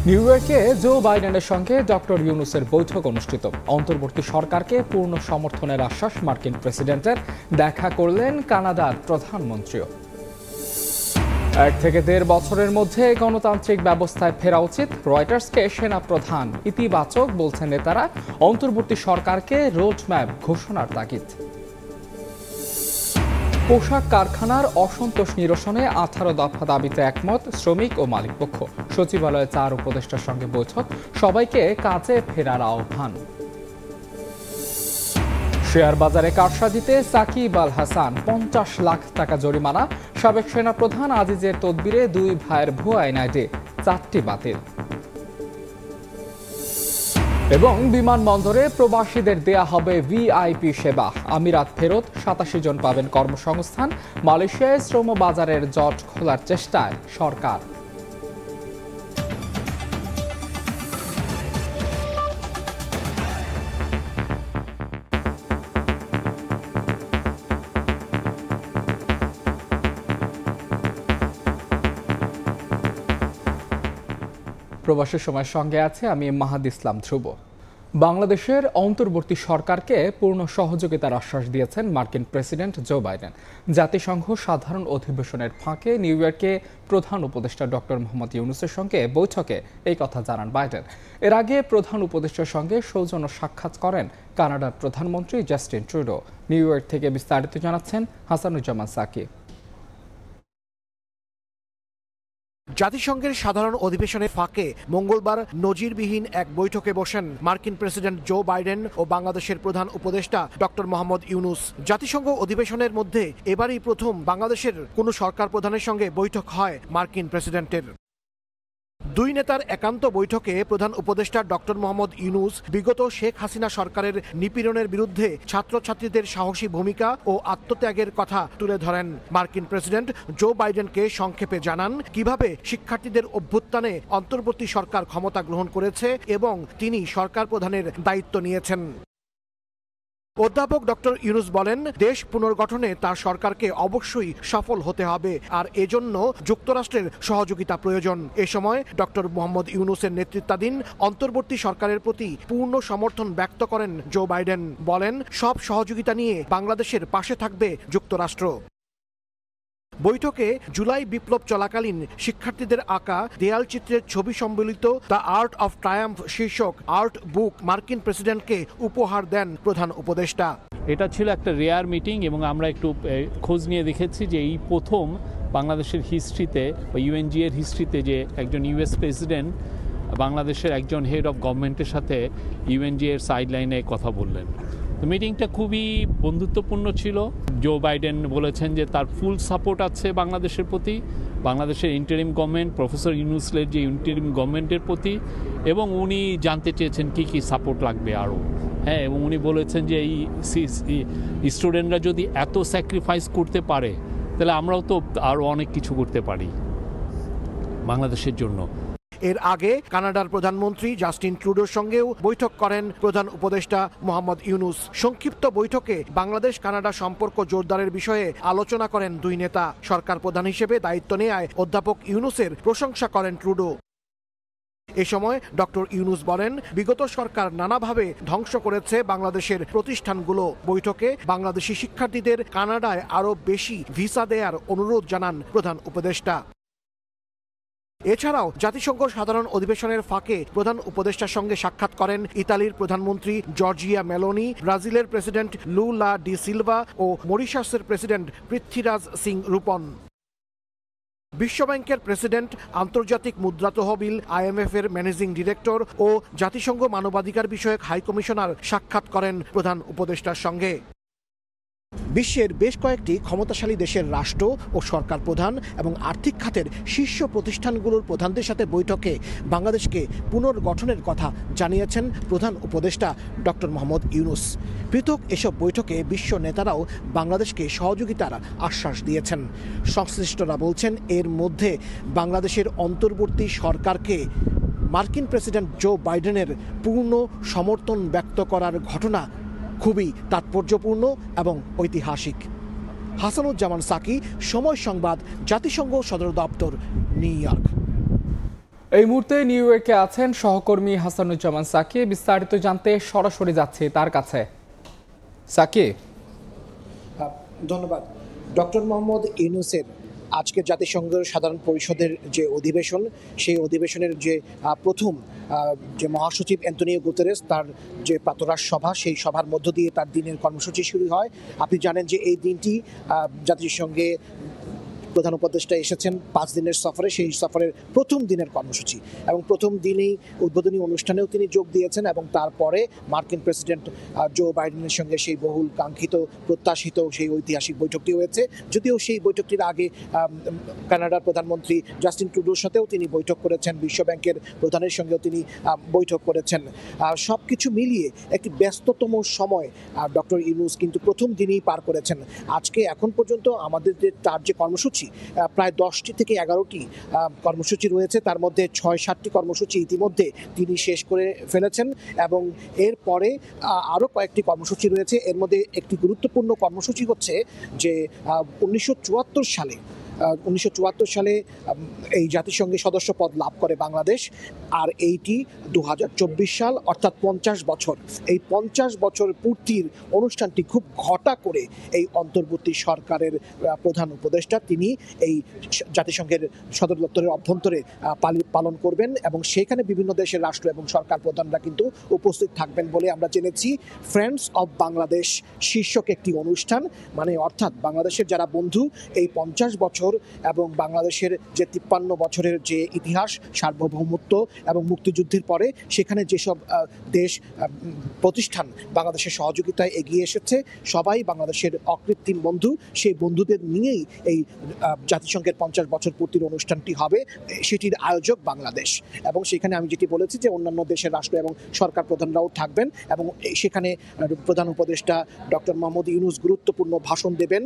New ইয়র্কে জো বাইডেনের সঙ্গে ডক্টর ইউনূসের বৈঠক অনুষ্ঠিত। অন্তর্বর্তী সরকারকে পূর্ণ সমর্থনের আশ্বাস মার্কিন প্রেসিডেন্টের। দেখা করলেন কানাডার প্রধানমন্ত্রীও। 1 থেকে 1.5 বছরের মধ্যে গণতান্ত্রিক ব্যবস্থায় ফেরা উচিত, রয়টার্সকে সেনা প্রধান। ইতিবাচক বলছেন নেতারা। অন্তর্বর্তী সরকারকে রোডম্যাপ ঘোষণার তাগিদ। পোশাক কারখানার অসন্তোষ নিরসনে 18 দফা দাবিতে একমত শ্রমিক ও মালিকপক্ষ। সচিবালয়ে 4 উপদেষ্টার সঙ্গে বৈঠক, সবাইকে কাজে ফেরার আহ্বান। শেয়ার বাজারে কারসাজিতে সাকিব আল হাসান 50 লাখ টাকা জরিমানা। সাবেক সেনাপ্রধান আজিজের তদবিরে 2 ভাইয়ের ভুয়া এনআইডি, 4টি বাতিল। এবং বিমানবন্দরে প্রবাসীদের দেয়া হবে ভিআইপি সেবা। আমিরাত ফেরত 87 জন পাবেন কর্মসংস্থান। মালয়েশিয়ায় শ্রম বাজারের জট খোলার চেষ্টায় সরকার। প্রবাসী সময়ের সঙ্গে আছে আমি মাহাদি ইসলাম ধ্রুব। বাংলাদেশের অন্তর্বর্তী সরকারকে পূর্ণ সহযোগিতার আশ্বাস দিয়েছেন মার্কিন প্রেসিডেন্ট জো বাইডেন। জাতিসংঘ সাধারণ অধিবেশনের ফাঁকে নিউ ইয়র্কে প্রধান উপদেষ্টা ডক্টর মোহাম্মদ ইউনূসের সঙ্গে বৈঠকে এই কথা জানান বাইডেন। এর আগে প্রধান উপদেষ্টার সঙ্গে সৌজন্য সাক্ষাৎ করেন কানাডার প্রধানমন্ত্রী জাস্টিন ট্রুডো। নিউ ইয়র্ক থেকে বিস্তারিত জানাচ্ছেন হাসানুজ্জামান সাকি। জাতিসংঘের সাধারণ অধিবেশনের ফাঁকে মঙ্গলবার নজিরবিহীন এক বৈঠকে বসেন মার্কিন প্রেসিডেন্ট জো বাইডেন ও বাংলাদেশের প্রধান উপদেষ্টা ডক্টর মোহাম্মদ ইউনূস। জাতিসংঘ অধিবেশনের মধ্যে এবারই প্রথম বাংলাদেশের কোনো সরকার প্রধানের সঙ্গে বৈঠক হয় মার্কিন প্রেসিডেন্টের। 2 নেতার একান্ত বৈঠকে প্রধান উপদেষ্টা ডক্টর মোহাম্মদ ইউনূস বিগত শেখ হাসিনা সরকারের নিপীড়নের বিরুদ্ধে ছাত্রছাত্রীদের সাহসী ভূমিকা ও আত্মত্যাগের কথা তুলে ধরেন। মার্কিন প্রেসিডেন্ট জো বাইডেনকে সংক্ষেপে জানান কিভাবে শিক্ষার্থীদের অভ্যুত্থানে অন্তর্বর্তী সরকার ক্ষমতা গ্রহণ করেছে এবং তিনি সরকার প্রধানের দায়িত্ব নিয়েছেন। অধ্যাপক ডক্টর ইউনূস বলেন, দেশ পুনর্গঠনে তার সরকারকে অবশ্যই সফল হতে হবে, আর এজন্য যুক্তরাষ্ট্রের সহযোগিতা প্রয়োজন। এ সময় ডক্টর মোহাম্মদ ইউনূসের নেতৃত্বাধীন অন্তর্বর্তী সরকারের প্রতি পূর্ণ সমর্থন ব্যক্ত করেন জো বাইডেন। বলেন, সব সহযোগিতা নিয়ে বাংলাদেশের পাশে থাকবে যুক্তরাষ্ট্র। বৈঠকে জুলাই বিপ্লব চলাকালীন শিক্ষার্থীদের আঁকা দেয়াল চিত্রের ছবি সম্বলিত দ্য আর্ট অফ ট্রায়াম্ফ শীর্ষক আর্ট বুক মার্কিন প্রেসিডেন্টকে উপহার দেন প্রধান উপদেষ্টা। এটা ছিল একটা রেয়ার মিটিং এবং আমরা একটু খোঁজ নিয়ে দেখেছি যে এই প্রথম বাংলাদেশের হিস্ট্রিতে বা ইউএনজি এর হিস্ট্রিতে যে একজন ইউএস প্রেসিডেন্ট বাংলাদেশের একজন হেড অফ গভর্নমেন্টের সাথে ইউএনজি এর সাইডলাইনে কথা বললেন। তো মিটিংটা খুবই বন্ধুত্বপূর্ণ ছিল। জো বাইডেন বলেছেন যে তার ফুল সাপোর্ট আছে বাংলাদেশের প্রতি, বাংলাদেশের ইন্টারিম গভর্নমেন্ট, প্রফেসর ইউনূসের যে ইন্টারিম গভর্নমেন্টের প্রতি, এবং উনি জানতে চেয়েছেন কি কি সাপোর্ট লাগবে আরও। হ্যাঁ, এবং উনি বলেছেন যে এই স্টুডেন্টরা যদি এত স্যাক্রিফাইস করতে পারে তাহলে আমরাও তো আরও অনেক কিছু করতে পারি বাংলাদেশের জন্য। এর আগে কানাডার প্রধানমন্ত্রী জাস্টিন ট্রুডোর সঙ্গেও বৈঠক করেন প্রধান উপদেষ্টা মোহাম্মদ ইউনূস। সংক্ষিপ্ত বৈঠকে বাংলাদেশ কানাডা সম্পর্ক জোরদারের বিষয়ে আলোচনা করেন 2 নেতা। সরকার প্রধান হিসেবে দায়িত্ব নেয়ায় অধ্যাপক ইউনূসের প্রশংসা করেন ট্রুডো। এ সময় ডক্টর ইউনূস বলেন, বিগত সরকার নানাভাবে ধ্বংস করেছে বাংলাদেশের প্রতিষ্ঠানগুলো। বৈঠকে বাংলাদেশি শিক্ষার্থীদের কানাডায় আরও বেশি ভিসা দেওয়ার অনুরোধ জানান প্রধান উপদেষ্টা। এছাড়াও জাতিসংঘ সাধারণ অধিবেশনের ফাঁকে প্রধান উপদেষ্টার সঙ্গে সাক্ষাৎ করেন ইতালির প্রধানমন্ত্রী জর্জিয়া মেলোনি, ব্রাজিলের প্রেসিডেন্ট লুলা ডি সিলভা ও মরিশাসের প্রেসিডেন্ট পৃথ্বীরাজ সিং রূপন। বিশ্বব্যাংকের প্রেসিডেন্ট, আন্তর্জাতিক মুদ্রা তহবিল IMF এর ম্যানেজিং ডিরেক্টর ও জাতিসংঘ মানবাধিকার বিষয়ক হাই কমিশনার সাক্ষাৎ করেন প্রধান উপদেষ্টার সঙ্গে। বিশ্বের বেশ কয়েকটি ক্ষমতাশালী দেশের রাষ্ট্র ও সরকার প্রধান এবং আর্থিক খাতের শীর্ষ প্রতিষ্ঠানগুলোর প্রধানদের সাথে বৈঠকে বাংলাদেশকে পুনর্গঠনের কথা জানিয়েছেন প্রধান উপদেষ্টা ডক্টর মোহাম্মদ ইউনূস। পৃথক এসব বৈঠকে বিশ্ব নেতারাও বাংলাদেশকে সহযোগিতার আশ্বাস দিয়েছেন। সংশ্লিষ্টরা বলছেন, এর মধ্যে বাংলাদেশের অন্তর্বর্তী সরকারকে মার্কিন প্রেসিডেন্ট জো বাইডেনের পূর্ণ সমর্থন ব্যক্ত করার ঘটনা খুবই তাৎপর্যপূর্ণ এবং ঐতিহাসিক। হাসানুজ্জামান সাকি, সময় সংবাদ, জাতিসংঘ সদর দপ্তর, নিউ ইয়র্ক। এই মুহূর্তে নিউ ইয়র্কে আছেন সহকর্মী হাসানুজ্জামান সাকি। বিস্তারিত জানতে সরাসরি যাচ্ছি তার কাছে। সাকি, ধন্যবাদ। ডক্টর মোহাম্মদ ইউনূসের আজকে জাতিসংঘের সাধারণ পরিষদের যে অধিবেশন, সেই অধিবেশনের যে প্রথম যে মহাসচিব অ্যান্তনিও গুতেরেস তার যে প্রাতরাশ সভা, সেই সভার মধ্য দিয়ে তার দিনের কর্মসূচি শুরু হয়। আপনি জানেন যে এই দিনটি জাতিসংঘে প্রধান উপদেষ্টা এসেছেন 5 দিনের সফরে, সেই সফরের প্রথম দিনের কর্মসূচি এবং প্রথম দিনেই উদ্বোধনী অনুষ্ঠানেও তিনি যোগ দিয়েছেন এবং তারপরে মার্কিন প্রেসিডেন্ট জো বাইডেনের সঙ্গে সেই বহুল কাঙ্ক্ষিত প্রত্যাশিত সেই ঐতিহাসিক বৈঠকটি হয়েছে। যদিও সেই বৈঠকটির আগে কানাডার প্রধানমন্ত্রী জাস্টিন ট্রুডোর সাথেও তিনি বৈঠক করেছেন, বিশ্বব্যাংকের প্রধানের সঙ্গেও তিনি বৈঠক করেছেন। সব কিছু মিলিয়ে একটি ব্যস্ততম সময় ডক্টর ইউনূস কিন্তু প্রথম দিনেই পার করেছেন। আজকে এখন পর্যন্ত আমাদের তার যে কর্মসূচি প্রায় 10টি থেকে 11টি কর্মসূচি রয়েছে, তার মধ্যে 6-7টি কর্মসূচি ইতিমধ্যে তিনি শেষ করে ফেলেছেন এবং এরপরে আরও কয়েকটি কর্মসূচি রয়েছে। এর মধ্যে একটি গুরুত্বপূর্ণ কর্মসূচি হচ্ছে যে 1974 সালে এই জাতিসংঘের সদস্য পদ লাভ করে বাংলাদেশ, আর এইটি 2024 সাল অর্থাৎ 50 বছর। এই 50 বছর পূর্তির অনুষ্ঠানটি খুব ঘটা করে এই অন্তর্বর্তী সরকারের প্রধান উপদেষ্টা তিনি এই জাতিসংঘের সদর দপ্তরের অভ্যন্তরে পালন করবেন এবং সেখানে বিভিন্ন দেশের রাষ্ট্র এবং সরকার প্রধানরা কিন্তু উপস্থিত থাকবেন বলে আমরা জেনেছি। ফ্রেন্ডস অব বাংলাদেশ শীর্ষক একটি অনুষ্ঠান, মানে অর্থাৎ বাংলাদেশের যারা বন্ধু, এই 50 বছর এবং বাংলাদেশের যে 53 বছরের যে ইতিহাস, সার্বভৌমত্ব এবং মুক্তিযুদ্ধের পরে সেখানে যেসব দেশ প্রতিষ্ঠান বাংলাদেশের সহযোগিতায় এগিয়ে এসেছে, সবাই বাংলাদেশের অকৃত্রিম বন্ধু। সেই বন্ধুদের নিয়েই এই জাতিসংঘের 50 বছর পূর্তির অনুষ্ঠানটি হবে, সেটির আয়োজক বাংলাদেশ। এবং সেখানে আমি যেটি বলেছি যে অন্যান্য দেশের রাষ্ট্র এবং সরকার প্রধানরাও থাকবেন এবং সেখানে প্রধান উপদেষ্টা ডক্টর মোহাম্মদ ইউনূস গুরুত্বপূর্ণ ভাষণ দেবেন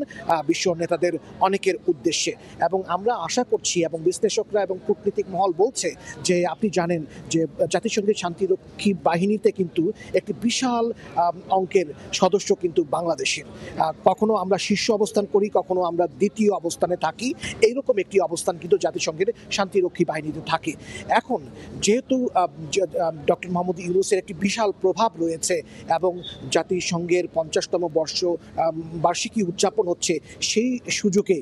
বিশ্ব নেতাদের অনেকের উদ্দেশ্যে। এবং আমরা আশা করছি এবং বিশ্লেষকরা এবং কূটনীতিক মহল বলছে যে আপনি জানেন যে জাতিসংঘের শান্তিরক্ষী বাহিনীতে কিন্তু একটি বিশাল অঙ্কের সদস্য কিন্তু বাংলাদেশের। কখনো আমরা শীর্ষ অবস্থান করি, কখনো আমরা দ্বিতীয় অবস্থানে থাকি, এইরকম একটি অবস্থান কিন্তু জাতিসংঘের শান্তিরক্ষী বাহিনীতে থাকে। এখন যেহেতু ডক্টর মোহাম্মদ ইউনূসের একটি বিশাল প্রভাব রয়েছে এবং জাতিসংঘের 50তম বার্ষিকী উদযাপন হচ্ছে, সেই সুযোগে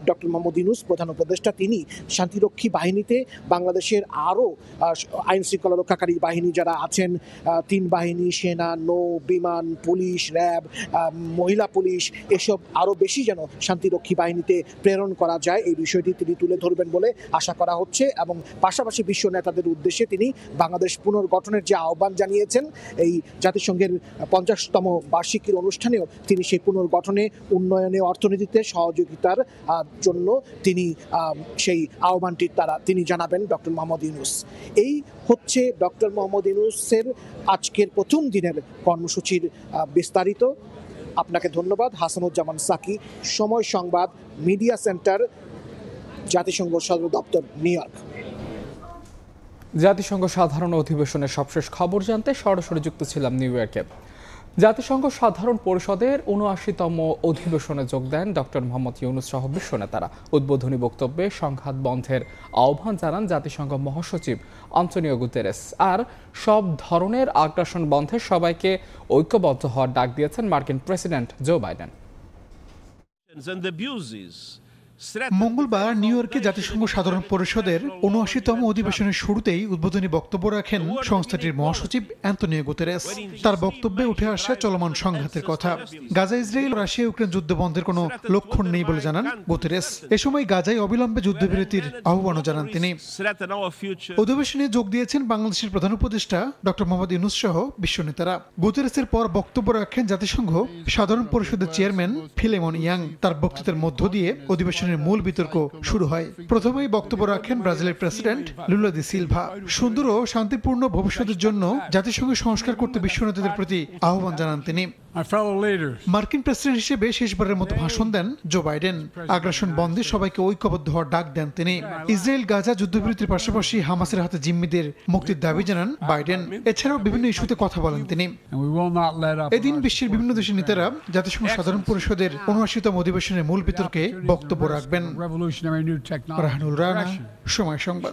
ডক্টর মোহাম্মদ ইউনূস প্রধান উপদেষ্টা তিনি শান্তিরক্ষী বাহিনীতে বাংলাদেশের আরও আইন শৃঙ্খলা রক্ষাকারী বাহিনী যারা আছেন, 3 বাহিনী, সেনা, নৌ, বিমান, পুলিশ, র্যাব, মহিলা পুলিশ, এসব আরও বেশি যেন শান্তিরক্ষী বাহিনীতে প্রেরণ করা যায়, এই বিষয়টি তিনি তুলে ধরবেন বলে আশা করা হচ্ছে। এবং পাশাপাশি বিশ্ব নেতাদের উদ্দেশ্যে তিনি বাংলাদেশ পুনর্গঠনের যে আহ্বান জানিয়েছেন, এই জাতিসংঘের 50তম বার্ষিকীর অনুষ্ঠানেও তিনি সেই পুনর্গঠনে, উন্নয়নে, অর্থনীতিতে সহযোগিতার জন্য তিনি সেই আহ্বানটি তিনি জানাবেন ডক্টর মোহাম্মদ ইউনূস। এই হচ্ছে ডক্টর মোহাম্মদ ইউনূসের আজকের প্রথম দিনের কর্মসূচির বিস্তারিত। আপনাকে ধন্যবাদ। হাসানুজ্জামান সাকি, সময় সংবাদ, মিডিয়া সেন্টার, জাতিসংঘ সদর দপ্তর, নিউ ইয়র্ক। জাতিসংঘ সাধারণ অধিবেশনের সবশেষ খবর জানতে সরাসরি যুক্ত ছিলাম নিউ ইয়র্কে। জাতিসংঘ সাধারণ পরিষদের ৭৯তম অধিবেশনে যোগ দেন ডক্টর মোহাম্মদ ইউনূস সহ বিশ্ব নেতারা। উদ্বোধনী বক্তব্যে সংঘাত বন্ধের আহ্বান জানান জাতিসংঘ মহাসচিব অ্যান্তনিও গুতেরেস, আর সব ধরনের আগ্রাসন বন্ধে সবাইকে ঐক্যবদ্ধ হওয়ার ডাক দিয়েছেন মার্কিন প্রেসিডেন্ট জো বাইডেন। মঙ্গলবার নিউ ইয়র্কে জাতিসংঘ সাধারণ পরিষদের ৭৯তম অধিবেশনের শুরুতেই উদ্বোধনী বক্তব্য রাখেন সংস্থাটির মহাসচিব অ্যান্তনিও গুতেরেস। তার বক্তব্যে উঠে আসে চলমান সংঘাতের কথা। গাজা, ইসরায়েল, রাশিয়া ইউক্রেন যুদ্ধ বন্ধের কোনো লক্ষণ নেই বলে জানান গুতেরেস। এ সময় গাজায় অবিলম্বে যুদ্ধবিরতির আহ্বানও জানান তিনি। অধিবেশনে যোগ দিয়েছেন বাংলাদেশের প্রধান উপদেষ্টা ডক্টর মোহাম্মদ ইউনূস সহ বিশ্ব নেতারা। গুতেরেসের পর বক্তব্য রাখেন জাতিসংঘ সাধারণ পরিষদের চেয়ারম্যান ফিলেমন ইয়াং। তার বক্তৃতার মধ্য দিয়ে অধিবেশনের মূল বিতর্ক শুরু হয়। প্রথমেই বক্তব্য রাখেন ব্রাজিলের প্রেসিডেন্ট লুলা দি সিলভা। সুন্দর ও শান্তিপূর্ণ ভবিষ্যতের জন্য জাতিসংঘ সংস্কার করতে বিশ্ব নেতাদের প্রতি আহ্বান জানান তিনি। মার্কিন প্রেসিডেন্ট হিসেবে শেষবারের মতো ভাষণ দেন জো বাইডেন। আগ্রাসন বন্ধে সবাইকে ঐক্যবদ্ধ হওয়ার ডাক দেন তিনি। ইসরায়েল গাজা যুদ্ধবিরতির পাশাপাশি হামাসের হাতে জিম্মিদের মুক্তির দাবি জানান বাইডেন। এছাড়াও বিভিন্ন ইস্যুতে কথা বলেন তিনি। এদিন বিশ্বের বিভিন্ন দেশের নেতারা জাতিসংঘ সাধারণ পরিষদের ৭৯তম অধিবেশনের মূল বিতর্কে বক্তব্য রাখবেন। রাহানুল রানা, সময় সংবাদ।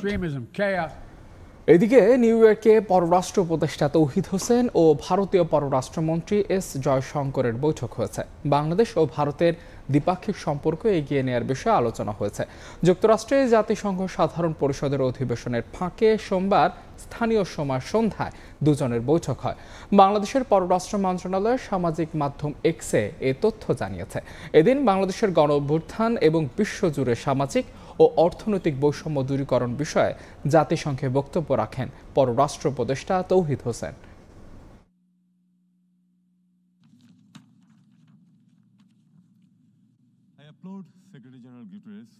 এদিকে নিউ ইয়র্কে পররাষ্ট্র উপদেষ্টা তৌহিদ হোসেন ও ভারতীয় পররাষ্ট্রমন্ত্রী এস জয়শঙ্করের বৈঠক হয়েছে। বাংলাদেশ ও ভারতের দ্বিপাক্ষিক সম্পর্ক এগিয়ে নেওয়ার বিষয়ে আলোচনা হয়েছে। যুক্তরাষ্ট্রে জাতিসংঘ সাধারণ পরিষদের অধিবেশনের ফাঁকে সোমবার স্থানীয় সময় সন্ধ্যায় দুজনের বৈঠক হয়। বাংলাদেশের পররাষ্ট্র মন্ত্রণালয়ের সামাজিক মাধ্যম এক্সে এ তথ্য জানিয়েছে। এদিন বাংলাদেশের গণঅভ্যুত্থান এবং বিশ্বজুড়ে সামাজিক ও অর্থনৈতিক বৈষম্য দূরীকরণ বিষয়ে জাতিসংঘে বক্তব্য রাখেন পররাষ্ট্র উপদেষ্টা তৌহিদ Hossain. I applaud Secretary General Guterres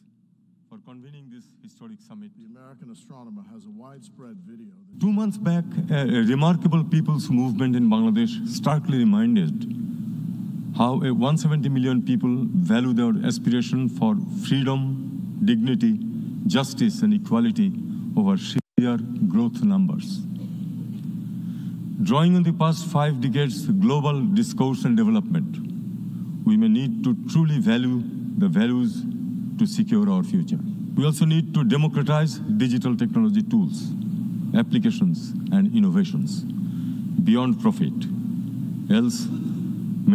for convening this historic summit. The American astronomer has a widespread video. 2 months back, a remarkable people's movement in Bangladesh starkly reminded how 170 million people value their aspiration for freedom, dignity, justice and equality over sheer growth numbers. Drawing on the past 5 decades' global discourse and development, we may need to truly value the values to secure our future. We also need to democratize digital technology tools, applications and innovations beyond profit. Else,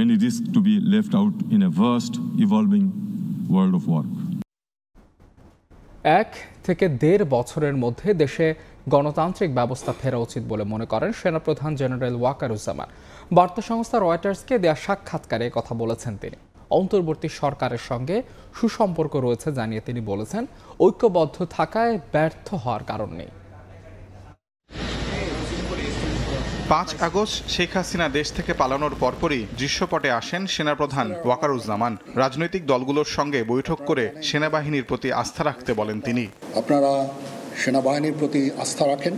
many risk to be left out in a vast, evolving world of work. 1 থেকে 1.5 বছরের মধ্যে দেশে গণতান্ত্রিক ব্যবস্থা ফেরা উচিত বলে মনে করেন সেনাপ্রধান জেনারেল ওয়াকারুজ্জামান। বার্তা সংস্থা রয়টার্সকে দেয়া সাক্ষাৎকারে কথা বলেছেন তিনি। অন্তর্বর্তী সরকারের সঙ্গে সুসম্পর্ক রয়েছে জানিয়ে তিনি বলেছেন, ঐক্যবদ্ধ থাকায় ব্যর্থ হওয়ার কারণ নেই। 5 আগস্ট শেখ হাসিনা দেশ থেকে পালানোর পরপরই দৃশ্যপটে আসেন সেনাপ্রধান ওয়াকারুজ্জামান। রাজনৈতিক দলগুলোর সঙ্গে বৈঠক করে সেনাবাহিনীর প্রতি আস্থা রাখতে বলেন তিনি। আপনারা সেনাবাহিনীর প্রতি আস্থা রাখেন,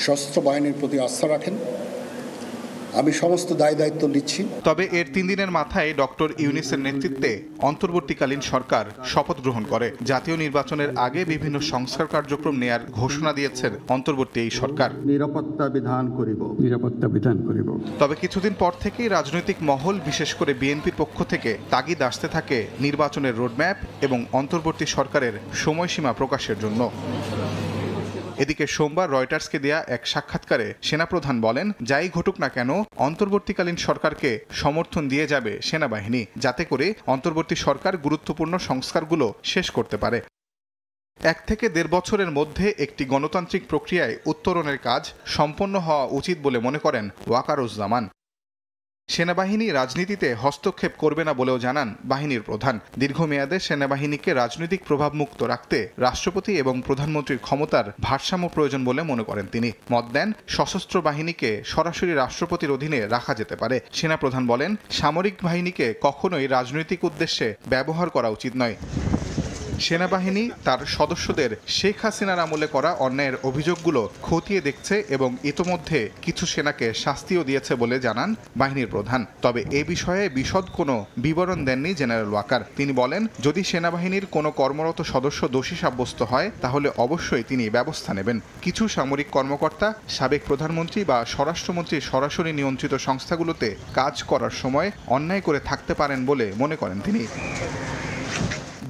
সশস্ত্র বাহিনীর প্রতি আস্থা রাখেন। আমি সমস্ত দায়িত্ব নিচ্ছি। তবে এর 3 দিনের মাথায় ডক্টর ইউনূসের নেতৃত্বে অন্তর্বর্তীকালীন সরকার শপথ গ্রহণ করে। জাতীয় নির্বাচনের আগে বিভিন্ন সংস্কার কার্যক্রম নেয়ার ঘোষণা দিয়েছে অন্তর্বর্তী এই সরকার। নিরাপত্তা বিধান করিব। তবে কিছুদিন পর থেকেই রাজনৈতিক মহল, বিশেষ করে বিএনপির পক্ষ থেকে তাগিদ আসতে থাকে নির্বাচনের রোডম্যাপ এবং অন্তর্বর্তী সরকারের সময়সীমা প্রকাশের জন্য। এদিকে সোমবার রয়টার্সকে দেয়া এক সাক্ষাৎকারে সেনাপ্রধান বলেন, যাই ঘটুক না কেন অন্তর্বর্তীকালীন সরকারকে সমর্থন দিয়ে যাবে সেনাবাহিনী, যাতে করে অন্তর্বর্তী সরকার গুরুত্বপূর্ণ সংস্কারগুলো শেষ করতে পারে। 1 থেকে 1.5 বছরের মধ্যে একটি গণতান্ত্রিক প্রক্রিয়ায় উত্তরণের কাজ সম্পন্ন হওয়া উচিত বলে মনে করেন ওয়াকারুজ্জামান। সেনাবাহিনী রাজনীতিতে হস্তক্ষেপ করবে না বলেও জানান বাহিনীর প্রধান। দীর্ঘমেয়াদে সেনাবাহিনীকে রাজনৈতিক প্রভাবমুক্ত রাখতে রাষ্ট্রপতি এবং প্রধানমন্ত্রীর ক্ষমতার ভারসাম্য প্রয়োজন বলে মনে করেন তিনি। মত দেন, সশস্ত্র বাহিনীকে সরাসরি রাষ্ট্রপতির অধীনে রাখা যেতে পারে। সেনাপ্রধান বলেন, সামরিক বাহিনীকে কখনোই রাজনৈতিক উদ্দেশ্যে ব্যবহার করা উচিত নয়। সেনাবাহিনী তার সদস্যদের শেখ হাসিনার আমলে করা অন্যায়ের অভিযোগগুলো খতিয়ে দেখছে এবং ইতোমধ্যে কিছু সেনাকে শাস্তিও দিয়েছে বলে জানান বাহিনীর প্রধান। তবে এ বিষয়ে বিশদ কোনো বিবরণ দেননি জেনারেল ওয়াকার। তিনি বলেন, যদি সেনাবাহিনীর কোনো কর্মরত সদস্য দোষী সাব্যস্ত হয় তাহলে অবশ্যই তিনি ব্যবস্থা নেবেন। কিছু সামরিক কর্মকর্তা সাবেক প্রধানমন্ত্রী বা স্বরাষ্ট্রমন্ত্রীর সরাসরি নিয়ন্ত্রিত সংস্থাগুলোতে কাজ করার সময় অন্যায় করে থাকতে পারেন বলে মনে করেন তিনি।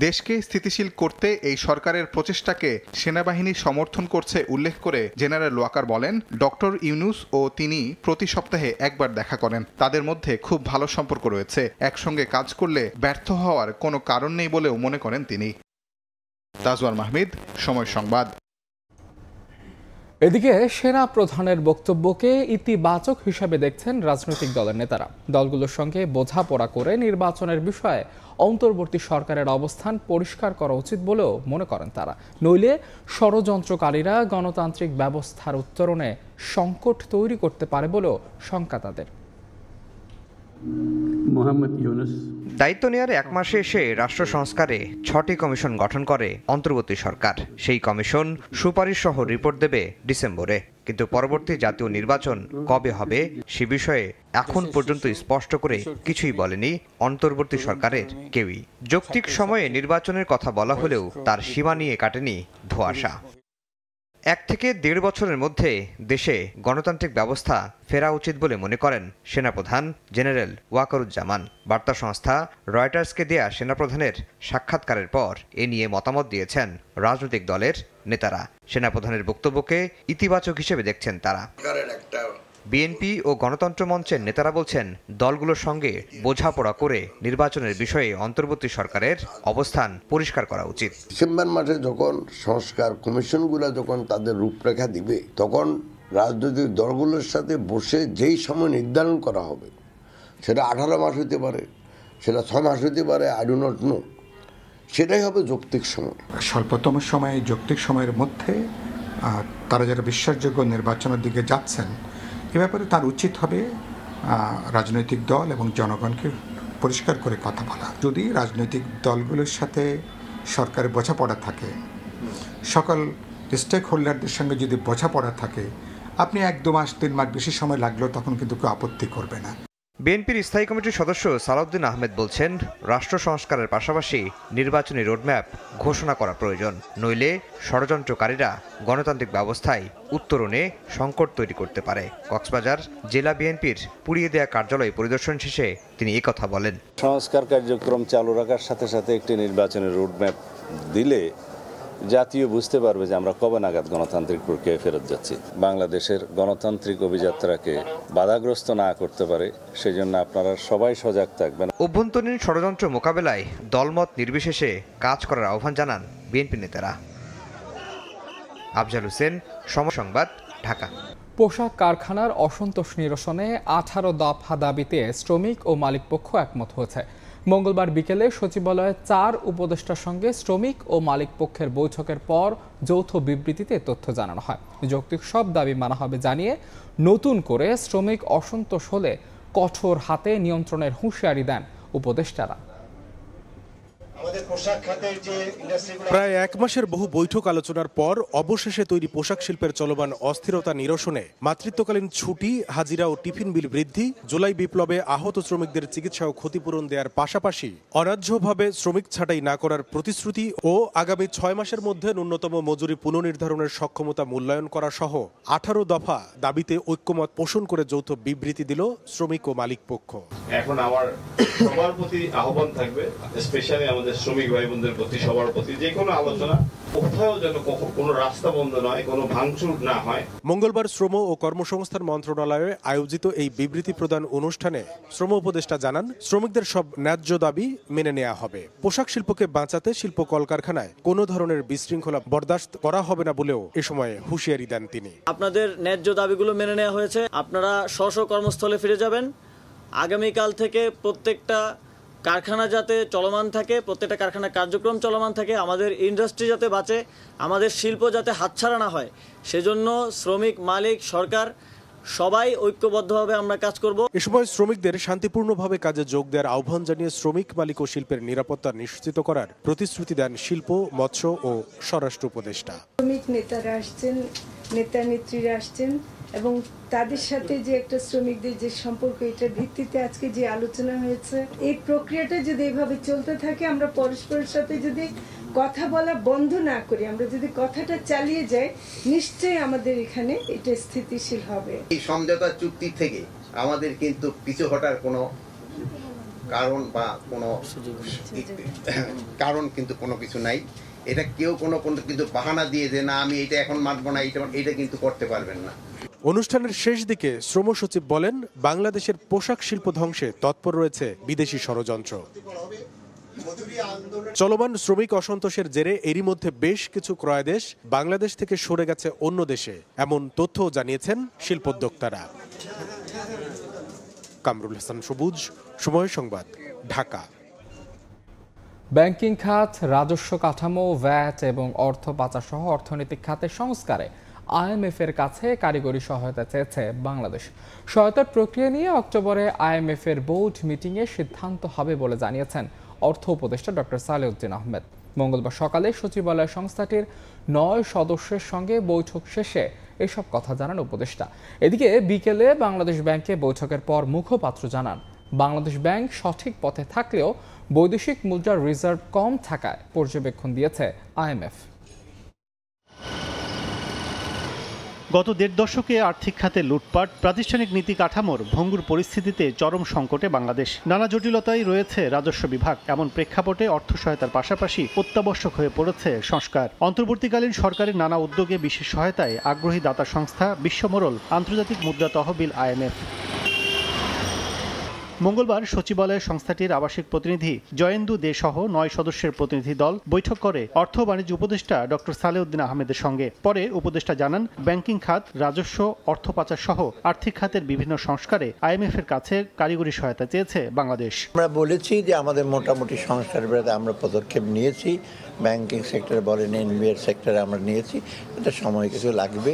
দেশকে স্থিতিশীল করতে এই সরকারের প্রচেষ্টাকে সেনাবাহিনী সমর্থন করছে উল্লেখ করে জেনারেল ওয়াকার বলেন, ডক্টর ইউনূস ও তিনি প্রতি সপ্তাহে একবার দেখা করেন। তাদের মধ্যে খুব ভালো সম্পর্ক রয়েছে। একসঙ্গে কাজ করলে ব্যর্থ হওয়ার কোনো কারণ নেই বলেও মনে করেন তিনি। তাজওয়ার মাহমুদ, সময় সংবাদ। এদিকে সেনা প্রধানের বক্তব্যকে ইতিবাচক হিসাবে দেখছেন রাজনৈতিক দলের নেতারা। দলগুলোর সঙ্গে বোঝাপড়া করে নির্বাচনের বিষয়ে অন্তর্বর্তী সরকারের অবস্থান পরিষ্কার করা উচিত বলেও মনে করেন তারা। নইলে ষড়যন্ত্রকারীরা গণতান্ত্রিক ব্যবস্থার উত্তরণে সংকট তৈরি করতে পারে বলেও শঙ্কা তাদের। দায়িত্ব নেওয়ার 1 মাসে এসে রাষ্ট্র সংস্কারে 6টি কমিশন গঠন করে অন্তর্বর্তী সরকার। সেই কমিশন সুপারিশ সহ রিপোর্ট দেবে ডিসেম্বরে। কিন্তু পরবর্তী জাতীয় নির্বাচন কবে হবে সে বিষয়ে এখন পর্যন্ত স্পষ্ট করে কিছুই বলেনি অন্তর্বর্তী সরকারের কেউই। যৌক্তিক সময়ে নির্বাচনের কথা বলা হলেও তার সীমা নিয়ে কাটেনি ধোঁয়াশা। 1 থেকে 1.5 বছরের মধ্যে দেশে গণতান্ত্রিক ব্যবস্থা ফেরা উচিত বলে মনে করেন সেনাপ্রধান জেনারেল ওয়াকারুজ্জামান। বার্তা সংস্থা রয়টার্সকে দেয়া সেনাপ্রধানের সাক্ষাৎকারের পর এ নিয়ে মতামত দিয়েছেন রাজনৈতিক দলের নেতারা। সেনাপ্রধানের বক্তব্যকে ইতিবাচক হিসেবে দেখছেন তারা। বিএনপি ও গণতন্ত্র মঞ্চের নেতারা বলছেন দলগুলোর সঙ্গে বোঝাপড়া করে নির্বাচনের বিষয়ে অন্তর্বর্তী সরকারের অবস্থান পরিষ্কার করা উচিত। ডিসেম্বর মাসে যখন সংস্কার কমিশনগুলো যখন তাদের রূপরেখা দিবে, তখন রাজনৈতিক দলগুলোর সাথে বসে যেই সময় নির্ধারণ করা হবে, সেটা 18 মাস হতে পারে, সেটা 6 মাস হতে পারে, আই ডু নট নো, সেটাই হবে যৌক্তিক সময়। স্বল্পতম সময়ে যৌক্তিক সময়ের মধ্যে তারা যারা বিশ্বাসযোগ্য নির্বাচনের দিকে যাচ্ছেন, এ ব্যাপারে তার উচিত হবে রাজনৈতিক দল এবং জনগণকে পরিষ্কার করে কথা বলা। যদি রাজনৈতিক দলগুলোর সাথে সরকারের বোঝাপড়া থাকে, সকল স্টেক হোল্ডারদের সঙ্গে যদি বোঝাপড়া থাকে, আপনি 1-2 মাস 3 মাস বেশি সময় লাগলেও তখন কিন্তু কেউ আপত্তি করবে না। বিএনপির স্থায়ী কমিটির সদস্য সালাউদ্দিন আহমেদ বলছেন, রাষ্ট্র সংস্কারের পাশাপাশি নির্বাচনী রোডম্যাপ ঘোষণা করা প্রয়োজন, নইলে ষড়যন্ত্রকারীরা গণতান্ত্রিক ব্যবস্থায় উত্তরণে সংকট তৈরি করতে পারে। কক্সবাজার জেলা বিএনপির পুড়িয়ে দেয়া কার্যালয় পরিদর্শন শেষে তিনি একথা বলেন। সংস্কার কার্যক্রম চালু রাখার সাথে সাথে একটি নির্বাচনের রোডম্যাপ দিলে জাতীয় বুঝতে পারবে যে আমরা কবে নাগাদ গণতান্ত্রিক প্রক্রিয়ায় ফেরত যাচ্ছি। বাংলাদেশের গণতান্ত্রিক অভিযাত্রাকে বাধাগ্রস্ত না করতে পারে, সেই জন্য আপনারা সবাই সজাগ থাকবেন। অভ্যন্তরীণ ষড়যন্ত্র মোকাবেলায় দলমত নির্বিশেষে কাজ করার আহ্বান জানান বিএনপি নেতারা। আফজাল হোসেন, সময় সংবাদ, ঢাকা। পোশাক কারখানার অসন্তোষ নিরসনে 18 দফা দাবিতে শ্রমিক ও মালিকপক্ষ একমত হয়েছে। মঙ্গলবার বিকেলে সচিবালয়ে 4 উপদেষ্টার সঙ্গে শ্রমিক ও মালিক পক্ষের বৈঠকের পর যৌথ বিবৃতিতে তথ্য জানানো হয়। যৌক্তিক সব দাবি মানা হবে জানিয়ে নতুন করে শ্রমিক অসন্তোষ হলে কঠোর হাতে নিয়ন্ত্রণের হুঁশিয়ারি দেন উপদেষ্টারা। প্রায় 1 মাসের বহু বৈঠক আলোচনার পর অবশেষে তৈরি পোশাক শিল্পের চলমান অস্থিরতা নিরসনে মাতৃত্বকালীন ছুটি, হাজিরা ও টিফিন বিল বৃদ্ধি, জুলাই বিপ্লবে আহত শ্রমিকদের চিকিৎসা ও ক্ষতিপূরণ দেওয়ার পাশাপাশি অন্যায্যভাবে শ্রমিক ছাঁটাই না করার প্রতিশ্রুতি ও আগামী 6 মাসের মধ্যে ন্যূনতম মজুরি পুনর্নির্ধারণের সক্ষমতা মূল্যায়ন করা সহ 18 দফা দাবিতে ঐক্যমত পোষণ করে যৌথ বিবৃতি দিল শ্রমিক ও মালিক পক্ষ। এখন আমার সবার প্রতি আহ্বান থাকবে, স্পেশালি আমাদের শ্রমিক ভাই বোনদের প্রতি, সবার প্রতি, যে কোনো আলোচনা কোথাও যেন কোনো রাস্তা বন্ধ নয়, কোনো ভাঙচুর না হয়। মঙ্গলবার শ্রম ও কর্মসংস্থান মন্ত্রণালয়ে আয়োজিত এই বিবৃতি প্রদান অনুষ্ঠানে শ্রম উপদেষ্টা জানান, শ্রমিকদের সব ন্যায্য দাবি মেনে নেওয়া হবে। পোশাক শিল্পকে বাঁচাতে শিল্প কলকারখানায় কোনো ধরনের বিশৃঙ্খলা বরদাস্ত করা হবে না বলেও এ সময় হুঁশিয়ারি দেন তিনি। আপনাদের ন্যায্য দাবিগুলো মেনে নেওয়া হয়েছে, আপনারা স্ব কর্মস্থলে ফিরে যাবেন। আগামীকাল থেকে প্রত্যেকটা কারখানা যাতে চলমান থাকে, প্রত্যেকটা কারখানার কার্যক্রম চলমান থাকে, আমাদের ইন্ডাস্ট্রি যাতে বাঁচে, আমাদের শিল্প যাতে হাতছাড়া না হয়, সেজন্য শ্রমিক, মালিক, সরকার সবাই ঐক্যবদ্ধভাবে আমরা কাজ করব। এ সময় শ্রমিকদের শান্তিপূর্ণভাবে কাজে যোগ দেওয়ার আহ্বান জানিয়ে শ্রমিক, মালিক ও শিল্পের নিরাপত্তা নিশ্চিত করার প্রতিশ্রুতি দেন শিল্প, মৎস্য ও স্বরাষ্ট্র উপদেষ্টা। শ্রমিক নেতারা আসছেন, নেতা নেত্রীরা আসছেন এবং তাদের সাথে যে একটা শ্রমিকদের যে সম্পর্ক, এটার ভিত্তিতে আজকে যে আলোচনা হয়েছে, এই প্রক্রিয়াটা যদি এভাবে চলতে থাকে, আমরা পরস্পরের সাথে যদি কথা বলা বন্ধ না করি, আমরা যদি কথাটা চালিয়ে যাই, নিশ্চয়ই আমাদের এখানে এটা স্থিতিশীল হবে। এই সমঝোতা চুক্তি থেকে আমাদের কিন্তু পিছু হটার কোনো কারণ বা কারণ কিন্তু কোনো কিছু নাই। এটা কেউ কোনো কিন্তু বাহানা দিয়ে যে না আমি এটা এখন মানব না, এটা কিন্তু করতে পারবেন না। অনুষ্ঠানের শেষ দিকে শ্রম সচিব বলেন, বাংলাদেশের পোশাক শিল্প ধ্বংসে তৎপর রয়েছে বিদেশি ষড়যন্ত্র। চলমান শ্রমিক অসন্তোষের জেরে এরই মধ্যে বেশ কিছু ক্রয়াদেশ বাংলাদেশ থেকে সরে গেছে অন্য দেশে, এমন তথ্যও জানিয়েছেন শিল্পোদ্যোক্তারা। কামরুল হাসান সবুজ, সময় সংবাদ, ঢাকা। ব্যাংকিং খাত, রাজস্ব কাঠামো, ভ্যাট এবং অর্থ পাচার সহ অর্থনৈতিক খাতের সংস্কারে IMF এর কাছে কারিগরি সহায়তা চেয়েছে বাংলাদেশ। সহায়তার প্রক্রিয়া নিয়ে অক্টোবরে IMF এর বোর্ড মিটিংয়ে সিদ্ধান্ত হবে বলে জানিয়েছেন অর্থ উপদেষ্টা ডক্টর সালেউদ্দিন আহমেদ। মঙ্গলবার সকালে সচিবালয় সংস্থাটির 9 সদস্যের সঙ্গে বৈঠক শেষে এসব কথা জানান উপদেষ্টা। এদিকে বিকেলে বাংলাদেশ ব্যাংকে বৈঠকের পর মুখপাত্র জানান, বাংলাদেশ ব্যাংক সঠিক পথে থাকলেও বৈদেশিক মুদ্রার রিজার্ভ কম থাকায় পর্যবেক্ষণ দিয়েছে IMF। গত দেড় দশকে আর্থিক খাতে লুটপাট, প্রাতিষ্ঠানিক নীতি কাঠামোর ভঙ্গুর পরিস্থিতিতে চরম সংকটে বাংলাদেশ। নানা জটিলতাই রয়েছে রাজস্ব বিভাগ। এমন প্রেক্ষাপটে অর্থ সহায়তার পাশাপাশি অত্যাবশ্যক হয়ে পড়েছে সংস্কার। অন্তর্বর্তীকালীন সরকারের নানা উদ্যোগে বিশেষ সহায়তায় আগ্রহী দাতা সংস্থা বিশ্বমোড়ল, আন্তর্জাতিক মুদ্রা তহবিল IMF। মঙ্গলবার সচিবালয়ে সংস্থাটির আবাসিক প্রতিনিধি জয়েন্দু দে সহ 9 সদস্যের প্রতিনিধি দল বৈঠক করে অর্থ বাণিজ্য উপদেষ্টা ডক্টর সালেউদ্দিন আহমেদের সঙ্গে। পরে উপদেষ্টা জানান, ব্যাংকিং খাত, রাজস্ব, অর্থ পাচার সহ আর্থিক খাতের বিভিন্ন সংস্কারে IMF এর কাছে কারিগরি সহায়তা চেয়েছে বাংলাদেশ। আমরা বলেছি যে আমাদের মোটামুটি সংস্কারের ব্যাপারে আমরা পদক্ষেপ নিয়েছি। ব্যাংকিং সেক্টরে বলেন, NBR সেক্টরে আমরা নিয়েছি। এটা সময় কিছু লাগবে।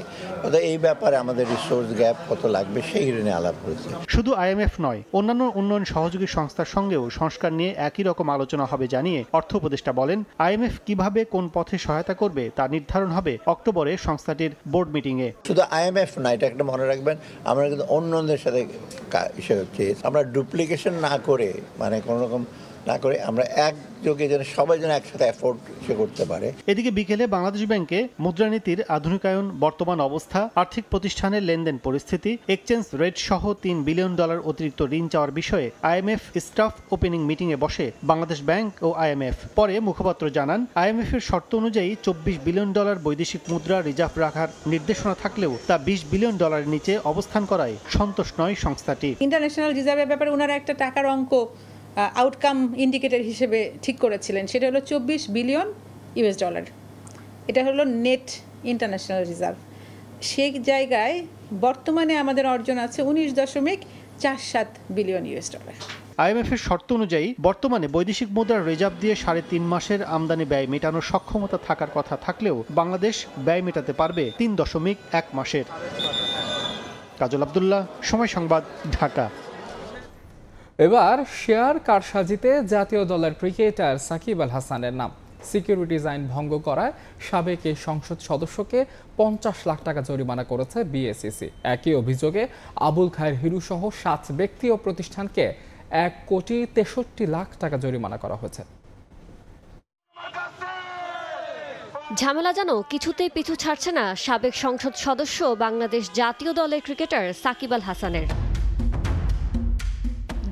এই ব্যাপারে আমাদের রিসোর্স গ্যাপ কত লাগবে সেই নিয়ে আলাপ হয়েছে। শুধু IMF নয়, অন্যান্য উন্নয়ন সহযোগী সংস্থার সঙ্গেও সংস্কার নিয়ে একই রকম আলোচনা হবে জানিয়ে অর্থ উপদেষ্টা বলেন, IMF কিভাবে কোন পথে সহায়তা করবে তা নির্ধারণ হবে অক্টোবরে সংস্থাটির বোর্ড মিটিংয়ে। শুধু IMF না, এটা একটা মনে রাখবেন, আমরা কিন্তু অন্যদের সাথে আমরা ডুপ্লিকেশন না করে, মানে কোনো রকম না করে আমরা একযোগে যেন সবাই যেন একসাথে এফোর্ড করতে পারে। এদিকে বিকেলে বাংলাদেশ ব্যাংকে মুদ্রানীতির আধুনিকায়ন, বর্তমান অবস্থা, আর্থিক প্রতিষ্ঠানের লেনদেন পরিস্থিতি, এক্সচেঞ্জ রেট সহ $3 বিলিয়ন অতিরিক্ত ঋণ চাওয়ার বিষয়ে IMF স্টাফ ওপেনিং মিটিংয়ে বসে বাংলাদেশ ব্যাংক ও IMF। পরে মুখপাত্র জানান, IMF এর শর্ত অনুযায়ী $24 বিলিয়ন বৈদেশিক মুদ্রা রিজার্ভ রাখার নির্দেশনা থাকলেও তা $20 বিলিয়ন নিচে অবস্থান করায় সন্তোষ নয় সংস্থাটি। ইন্টারন্যাশনাল রিজার্ভের ব্যাপারে ওনারা একটা টাকার অঙ্ক আউটকাম ইন্ডিকেটর হিসেবে ঠিক করেছিলেন, সেটা হলো $24 বিলিয়ন। এটা হলো নেট ইন্টারন্যাশনাল রিজার্ভ। সেই জায়গায় বর্তমানে আমাদের অর্জন আছে $19.47 বিলিয়ন। IMF এর শর্ত অনুযায়ী বর্তমানে বৈদেশিক মুদ্রার রিজার্ভ দিয়ে 3.5 মাসের আমদানি ব্যয় মেটানোর সক্ষমতা থাকার কথা থাকলেও বাংলাদেশ ব্যয় মেটাতে পারবে 3.1 মাসের। কাজল আব্দুল্লাহ, সময় সংবাদ, ঢাকা। এবার শেয়ার কারসাজিতে জাতীয় দলের ক্রিকেটার সাকিব আল হাসানের নাম। সিকিউরিটিজ আইন ভঙ্গ করায় সাবেক এই সংসদ সদস্যকে 50 লাখ টাকা জরিমানা করেছে BSEC। একই অভিযোগে আবুল খায়ের হিরু সহ 7 ব্যক্তি ও প্রতিষ্ঠানকে 1,63,00,000 টাকা জরিমানা করা হয়েছে। ঝামেলা যেন কিছুতেই পিছু ছাড়ছে না সাবেক সংসদ সদস্য বাংলাদেশ জাতীয় দলের ক্রিকেটার সাকিব আল হাসানের।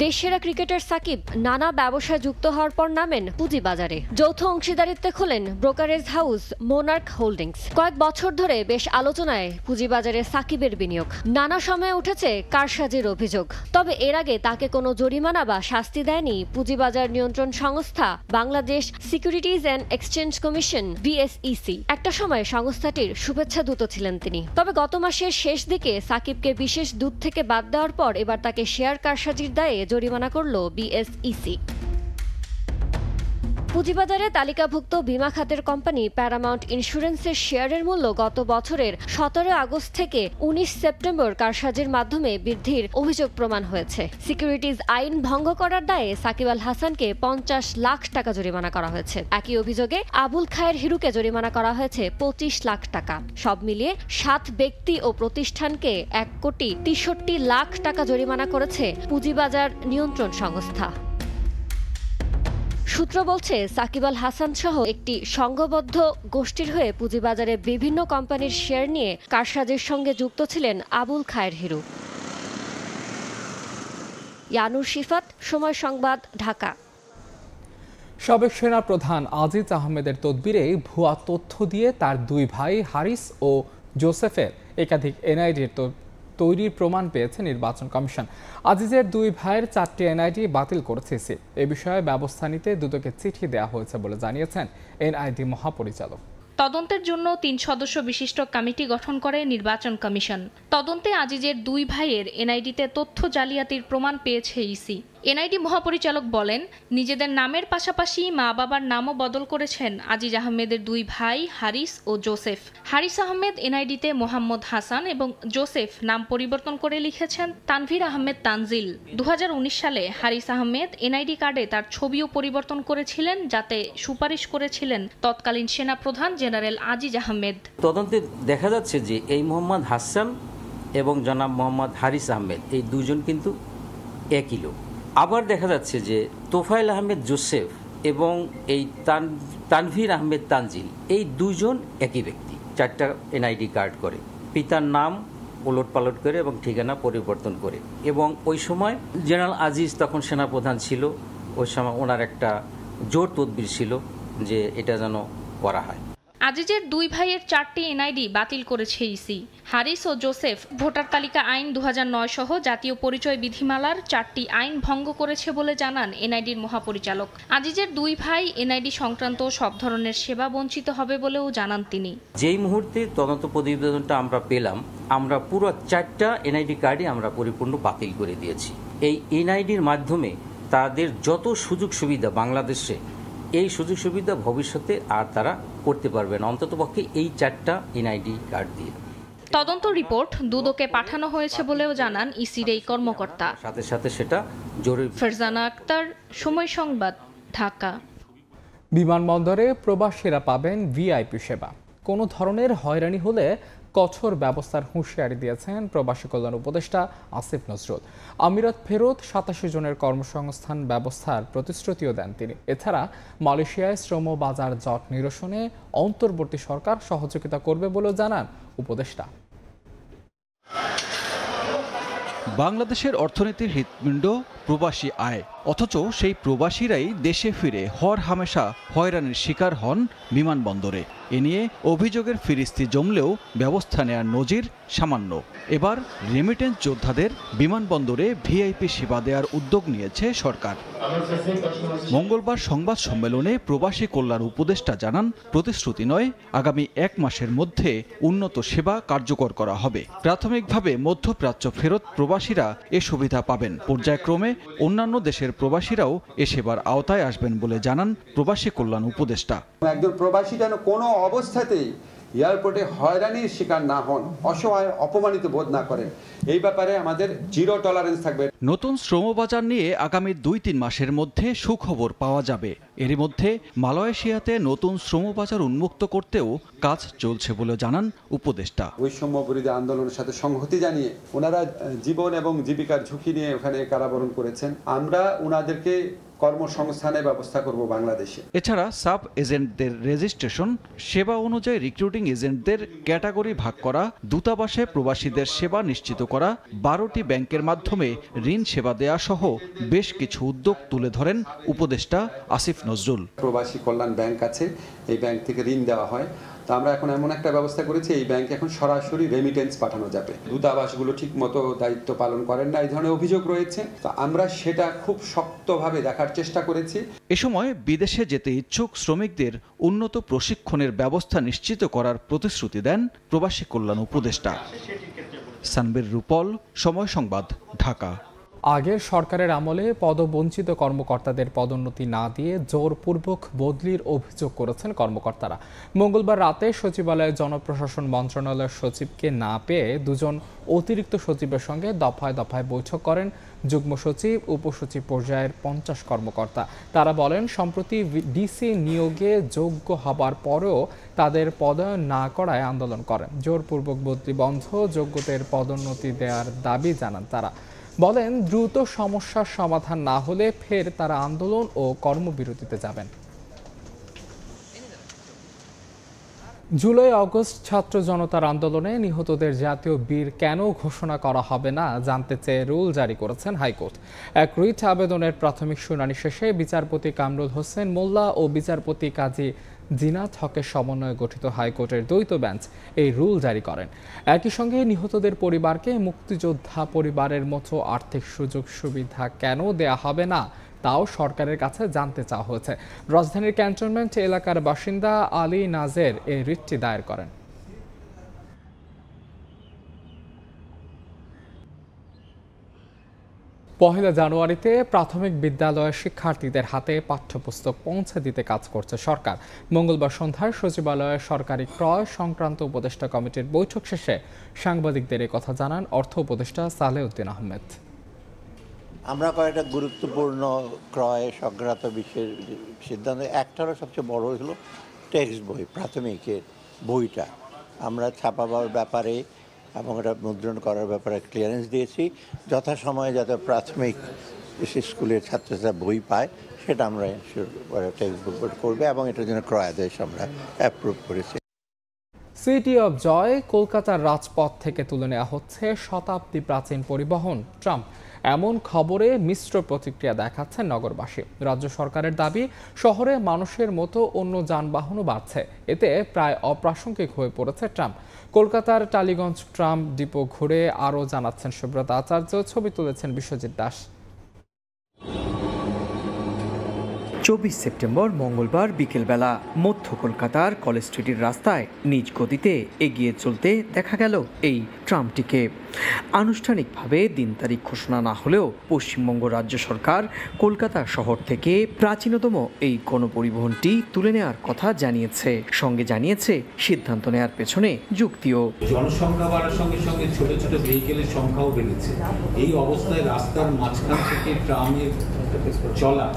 দেশসেরা ক্রিকেটার সাকিব নানা ব্যবসায় যুক্ত হওয়ার পর নামেন পুঁজিবাজারে। যৌথ অংশীদারিত্বে খোলেন ব্রোকারেজ হাউস মোনার্ক হোল্ডিংস। কয়েক বছর ধরে বেশ আলোচনায় পুঁজিবাজারে সাকিবের বিনিয়োগ। নানা সময়ে উঠেছে কারসাজির অভিযোগ। তবে এর আগে তাকে কোনো জরিমানা বা শাস্তি দেয়নি পুঁজিবাজার নিয়ন্ত্রণ সংস্থা Bangladesh securities and exchange commission BSEC। একটা সময় সংস্থাটির শুভেচ্ছা দূত ছিলেন তিনি। তবে গত মাসের শেষ দিকে সাকিবকে বিশেষ দূত থেকে বাদ দেওয়ার পর এবার তাকে শেয়ার কারসাজির দায়ে জরিমানা করল BSEC। পুঁজিবাজারে তালিকাভুক্ত বিমা খাতের কোম্পানি প্যারামাউন্ট ইন্স্যুরেন্সের শেয়ারের মূল্য গত বছরের 17 আগস্ট থেকে 19 সেপ্টেম্বর কারসাজির মাধ্যমে বৃদ্ধির অভিযোগ প্রমাণ হয়েছে। সিকিউরিটিজ আইন ভঙ্গ করার দায়ে সাকিব আল হাসানকে 50 লাখ টাকা জরিমানা করা হয়েছে। একই অভিযোগে আবুল খায়ের হিরুকে জরিমানা করা হয়েছে 25 লাখ টাকা। সব মিলিয়ে 7 ব্যক্তি ও প্রতিষ্ঠানকে 1,63,00,000 টাকা জরিমানা করেছে পুঁজিবাজার নিয়ন্ত্রণ সংস্থা। সূত্র বলছে, সাকিব আল হাসান সহ একটি সংঘবদ্ধ গোষ্ঠীর হয়ে পুঁজিবাজারে বিভিন্ন কোম্পানির শেয়ার নিয়ে কারসাজির সঙ্গে যুক্ত ছিলেন আবুল খায়ের হিরু। ইয়ানুর শিফাত, সময় সংবাদ, ঢাকা। সাবেক সেনা প্রধান আজিজ আহমেদের তদবিরে ভুয়া তথ্য দিয়ে তার 2 ভাই হারিস ও জোসেফের একাধিক NID তৈরির প্রমাণ পেয়েছে নির্বাচন কমিশন। আজিজের 2 ভাইয়ের 4টি NID বাতিল করেছে ইসি। এ বিষয়ে ব্যবস্থা নিতে দুদকে চিঠি দেওয়া হয়েছে বলে জানিয়েছেন NID মহাপরিচালক। তদন্তের জন্য 3 সদস্য বিশিষ্ট কমিটি গঠন করে নির্বাচন কমিশন। তদন্তে আজিজের 2 ভাইয়ের NID-তে তথ্য জালিয়াতির প্রমাণ পেয়েছে ইসি। এনআইডি মহাপরিচালক বলেন, নিজেদের নামের পাশাপাশি মা বাবার নামও বদল করেছেন আজিজ আহমেদের দুই ভাই হারিস ও জোসেফ। হারিস আহমেদ এনআইডিতে মোহাম্মদ হাসান এবং জোসেফ নাম পরিবর্তন করে লিখেছেন তানভীর আহমেদ তানজিল। 2019 সালে হারিস আহমেদ এনআইডি কার্ডে তার ছবিও পরিবর্তন করেছিলেন, যাতে সুপারিশ করেছিলেন তৎকালীন সেনাপ্রধান জেনারেল আজিজ আহমেদ। তদন্তে দেখা যাচ্ছে যে এই মোহাম্মদ হাসান এবং জনাব মোহাম্মদ হারিস আহমেদ এই দুজন কিন্তু একই লোক। আবার দেখা যাচ্ছে যে তোফায়েল আহমেদ জোসেফ এবং এই তানভীর আহমেদ তানজিল এই দুজন একই ব্যক্তি। 4টা এনআইডি কার্ড করে, পিতার নাম ওলট পালট করে এবং ঠিকানা পরিবর্তন করে। এবং ওই সময় জেনারেল আজিজ তখন সেনাপ্রধান ছিল, ওই সময় ওনার একটা জোর তদবির ছিল যে এটা যেন করা হয়। আজিজের দুই ভাইয়ের 4টি এনআইডি বাতিল করেছে ইসি। হারিস ও জোসেফ ভোটার তালিকা আইন 2009 সহ জাতীয় পরিচয় বিধিমালার 4টি আইন ভঙ্গ করেছে বলে জানান এনআইডির মহাপরিচালক। আজিজের দুই ভাই এনআইডি সংক্রান্ত সব ধরনের সেবা বঞ্চিত হবে বলেও জানান তিনি। যেই মুহূর্তে তদন্ত প্রতিবেদনটা আমরা পেলাম, আমরা পুরো 4টা এনআইডি কার্ডই আমরা পরিপূর্ণ বাতিল করে দিয়েছি। এই এনআইডির মাধ্যমে তাদের যত সুযোগ সুবিধা বাংলাদেশে, এই সুযোগ সুবিধা ভবিষ্যতে আর তারা করতে পারবে না, অন্ততপক্ষে এই 4টা এনআইডি কার্ড দিয়ে। তদন্ত রিপোর্ট দুদকে পাঠানো হয়েছে বলেও জানান ইসির এই কর্মকর্তা। সাথে সাথে সেটা জরুরি। ফারজানা আক্তার, সময় সংবাদ, ঢাকা। বিমানবন্দরে প্রবাসীরা পাবেন ভিআইপি সেবা। কোনো ধরনের হয়রানি হলে কঠোর ব্যবস্থার হুঁশিয়ারি দিয়েছেন প্রবাসী কল্যাণ উপদেষ্টা আসিফ নজরুল। আমিরাত ফেরত 87 জনের কর্মসংস্থান ব্যবস্থার প্রতিশ্রুতিও দেন তিনি। এছাড়া মালয়েশিয়ায় শ্রম বাজার জট নিরসনে অন্তর্বর্তী সরকার সহযোগিতা করবে বলেও জানান উপদেষ্টা। বাংলাদেশের অর্থনীতির হৃৎপিণ্ড প্রবাসী আয়, অথচ সেই প্রবাসীরাই দেশে ফিরে হরহামেশা হয়রানির শিকার হন বিমানবন্দরে। এ নিয়ে অভিযোগের ফিরিস্তি জমলেও ব্যবস্থা নেয়ার নজির সামান্য। এবার রেমিটেন্স যোদ্ধাদের বিমানবন্দরে ভিআইপি সেবা দেওয়ার উদ্যোগ নিয়েছে সরকার। মঙ্গলবার সংবাদ সম্মেলনে প্রবাসী কল্যাণ উপদেষ্টা জানান, প্রতিশ্রুতি নয়, আগামী 1 মাসের মধ্যে উন্নত সেবা কার্যকর করা হবে। প্রাথমিকভাবে মধ্যপ্রাচ্য ফেরত প্রবাসীরা এ সুবিধা পাবেন। পর্যায়ক্রমে অন্যান্য দেশের প্রবাসীরাও এ সেবার আওতায় আসবেন বলে জানান প্রবাসী কল্যাণ উপদেষ্টা। একজন প্রবাসী যেন কোনো অবস্থাতেই এয়ারপোর্টে হয়রানির শিকার না হন, অসহায় অপমানিত বোধ না করেন, এই ব্যাপারে আমাদের জিরো টলারেন্স থাকবে। নতুন শ্রমবাজার নিয়ে আগামী 2-3 মাসের মধ্যে সুখবর পাওয়া যাবে। এর মধ্যে মালয়েশিয়াতে নতুন শ্রমবাজার উন্মুক্ত করতেও কাজ চলছে বলে জানান উপদেষ্টা। বৈষম্য বিরোধী আন্দোলনের সাথে সংহতি জানিয়ে ওনারা জীবন এবং জীবিকার ঝুঁকি নিয়ে ওখানে কারাবরণ করেছেন। আমরা ওনাদেরকে কর্মসংস্থানের ব্যবস্থা করব বাংলাদেশে। এছাড়া সাব এজেন্টদের রেজিস্ট্রেশন, সেবা অনুযায়ী রিক্রুটিং এজেন্টদের ক্যাটাগরি ভাগ করা, দূতাবাসে প্রবাসীদের সেবা নিশ্চিত করা, 12টি ব্যাংকের মাধ্যমে ঋণ সেবা দেয়া সহ বেশ কিছু উদ্যোগ তুলে ধরেন উপদেষ্টা আসিফ নজরুল। প্রবাসী কল্যাণ ব্যাংক আছে, এই ব্যাংক থেকে ঋণ দেওয়া হয়। তো আমরা এখন এমন একটা ব্যবস্থা করেছি, এই ব্যাংকে এখন সরাসরি রেমিটেন্স পাঠানো যাবে। দূতাবাসগুলো ঠিক মতো দায়িত্ব পালন করেন না, এই ধরনের অভিযোগ রয়েছে। তো আমরা সেটা খুব শক্তভাবে দেখার চেষ্টা করেছি। এ সময় বিদেশে যেতে ইচ্ছুক শ্রমিকদের উন্নত প্রশিক্ষণের ব্যবস্থা নিশ্চিত করার প্রতিশ্রুতি দেন প্রবাসী কল্যাণ উপদেষ্টা। সানবীর রূপল, সময় সংবাদ, ঢাকা। আগের সরকারের আমলে পদবঞ্চিত কর্মকর্তাদের পদোন্নতি না দিয়ে জোরপূর্বক বদলির অভিযোগ করেছেন কর্মকর্তারা। মঙ্গলবার রাতে সচিবালয়ে জনপ্রশাসন মন্ত্রণালয়ের সচিবকে না পেয়ে 2 জন অতিরিক্ত সচিবের সঙ্গে দফায় দফায় বৈঠক করেন যুগ্ম সচিব, উপসচিব পর্যায়ের 50 কর্মকর্তা। তারা বলেন, সম্প্রতি ডিসি নিয়োগে যোগ্য হবার পরেও তাদের পদায়ন না করায় আন্দোলন করেন। জোরপূর্বক বদলি বন্ধ, যোগ্যদের পদোন্নতি দেওয়ার দাবি জানান তারা। বলেন, দ্রুত সমস্যার সমাধান না হলে ফের তারা আন্দোলন ও কর্মবিরতিতে যাবেন। জুলাই আগস্ট ছাত্র জনতার আন্দোলনে নিহতদের জাতীয় বীর কেন ঘোষণা করা হবে না জানতে চেয়ে রুল জারি করেছেন হাইকোর্ট। এক রিট আবেদনের প্রাথমিক শুনানি শেষে বিচারপতি কামরুল হোসেন মোল্লা ও বিচারপতি কাজী জিনাত হকের সমন্বয়ে গঠিত হাইকোর্টের দ্বৈত বেঞ্চ এই রুল জারি করেন। একই সঙ্গে নিহতদের পরিবারকে মুক্তিযোদ্ধা পরিবারের মতো আর্থিক সুযোগ সুবিধা কেন দেয়া হবে না তাও সরকারের কাছে জানতে চাওয়া হয়েছে। রাজধানীর ক্যান্টনমেন্ট এলাকার বাসিন্দা আলী নাজের এই রিটটি দায়ের করেন। পহেলা জানুয়ারিতে প্রাথমিক বিদ্যালয়ের শিক্ষার্থীদের হাতে পাঠ্যপুস্তক পৌঁছে দিতে কাজ করছে সরকার। মঙ্গলবার সন্ধ্যায় সচিবালয়ে সরকারি ক্রয় সংক্রান্ত উপদেষ্টা কমিটির বৈঠক শেষে সাংবাদিকদের এই কথা জানান অর্থ উপদেষ্টা সালেউদ্দিন আহমেদ। আমরা কয়েকটা গুরুত্বপূর্ণ ক্রয় সংক্রান্ত বিষয়ের সিদ্ধান্ত, একটা হলো সবচেয়ে বড় হলো টেক্সট বই, প্রাথমিকের বইটা আমরা ছাপাবার ব্যাপারে এবং এটা মুদ্রণ করার ব্যাপারে ক্লিয়ারেন্স দিয়েছি। যথাসময়ে যাতে প্রাথমিক স্কুলের ছাত্রছাত্রীরা বই পায় সেটা আমরা টেক্সট বুক করবে এবং এটার জন্য ক্রয় আদেশ আমরা অ্যাপ্রুভ করেছি। সিটি অব জয় কলকাতার রাজপথ থেকে তুলে নেওয়া হচ্ছে শতাব্দী প্রাচীন পরিবহন ট্রাম। এমন খবরে মিশ্র প্রতিক্রিয়া দেখাচ্ছেন নগরবাসী। রাজ্য সরকারের দাবি, শহরে মানুষের মতো অন্য যানবাহনও বাড়ছে, এতে প্রায় অপ্রাসঙ্গিক হয়ে পড়েছে ট্রাম। কলকাতার টালিগঞ্জ ট্রাম ডিপো ঘুরে আরও জানাচ্ছেন সুব্রত আচার্য, ছবি তুলেছেন বিশ্বজিৎ দাস। 24 সেপ্টেম্বর মঙ্গলবার বিকেলবেলা মধ্য কলকাতার কলেজ স্ট্রিটের রাস্তায় নিজ গতিতে এগিয়ে চলতে দেখা গেল এই ট্রামটিকে। আনুষ্ঠানিকভাবে দিন তারিখ ঘোষণা না হলেও পশ্চিমবঙ্গ রাজ্য সরকার কলকাতা শহর থেকে প্রাচীনতম এই গণপরিবহনটি তুলে নেওয়ার কথা জানিয়েছে। সঙ্গে জানিয়েছে সিদ্ধান্ত নেওয়ার পেছনে যুক্তিও। জনসংখ্যা বাড়ার সঙ্গে সঙ্গে ছোট ছোট ভেহিকেলের সংখ্যাও বেড়েছে। এই অবস্থায় রাস্তার মাঝখান থেকে ট্রামের চলা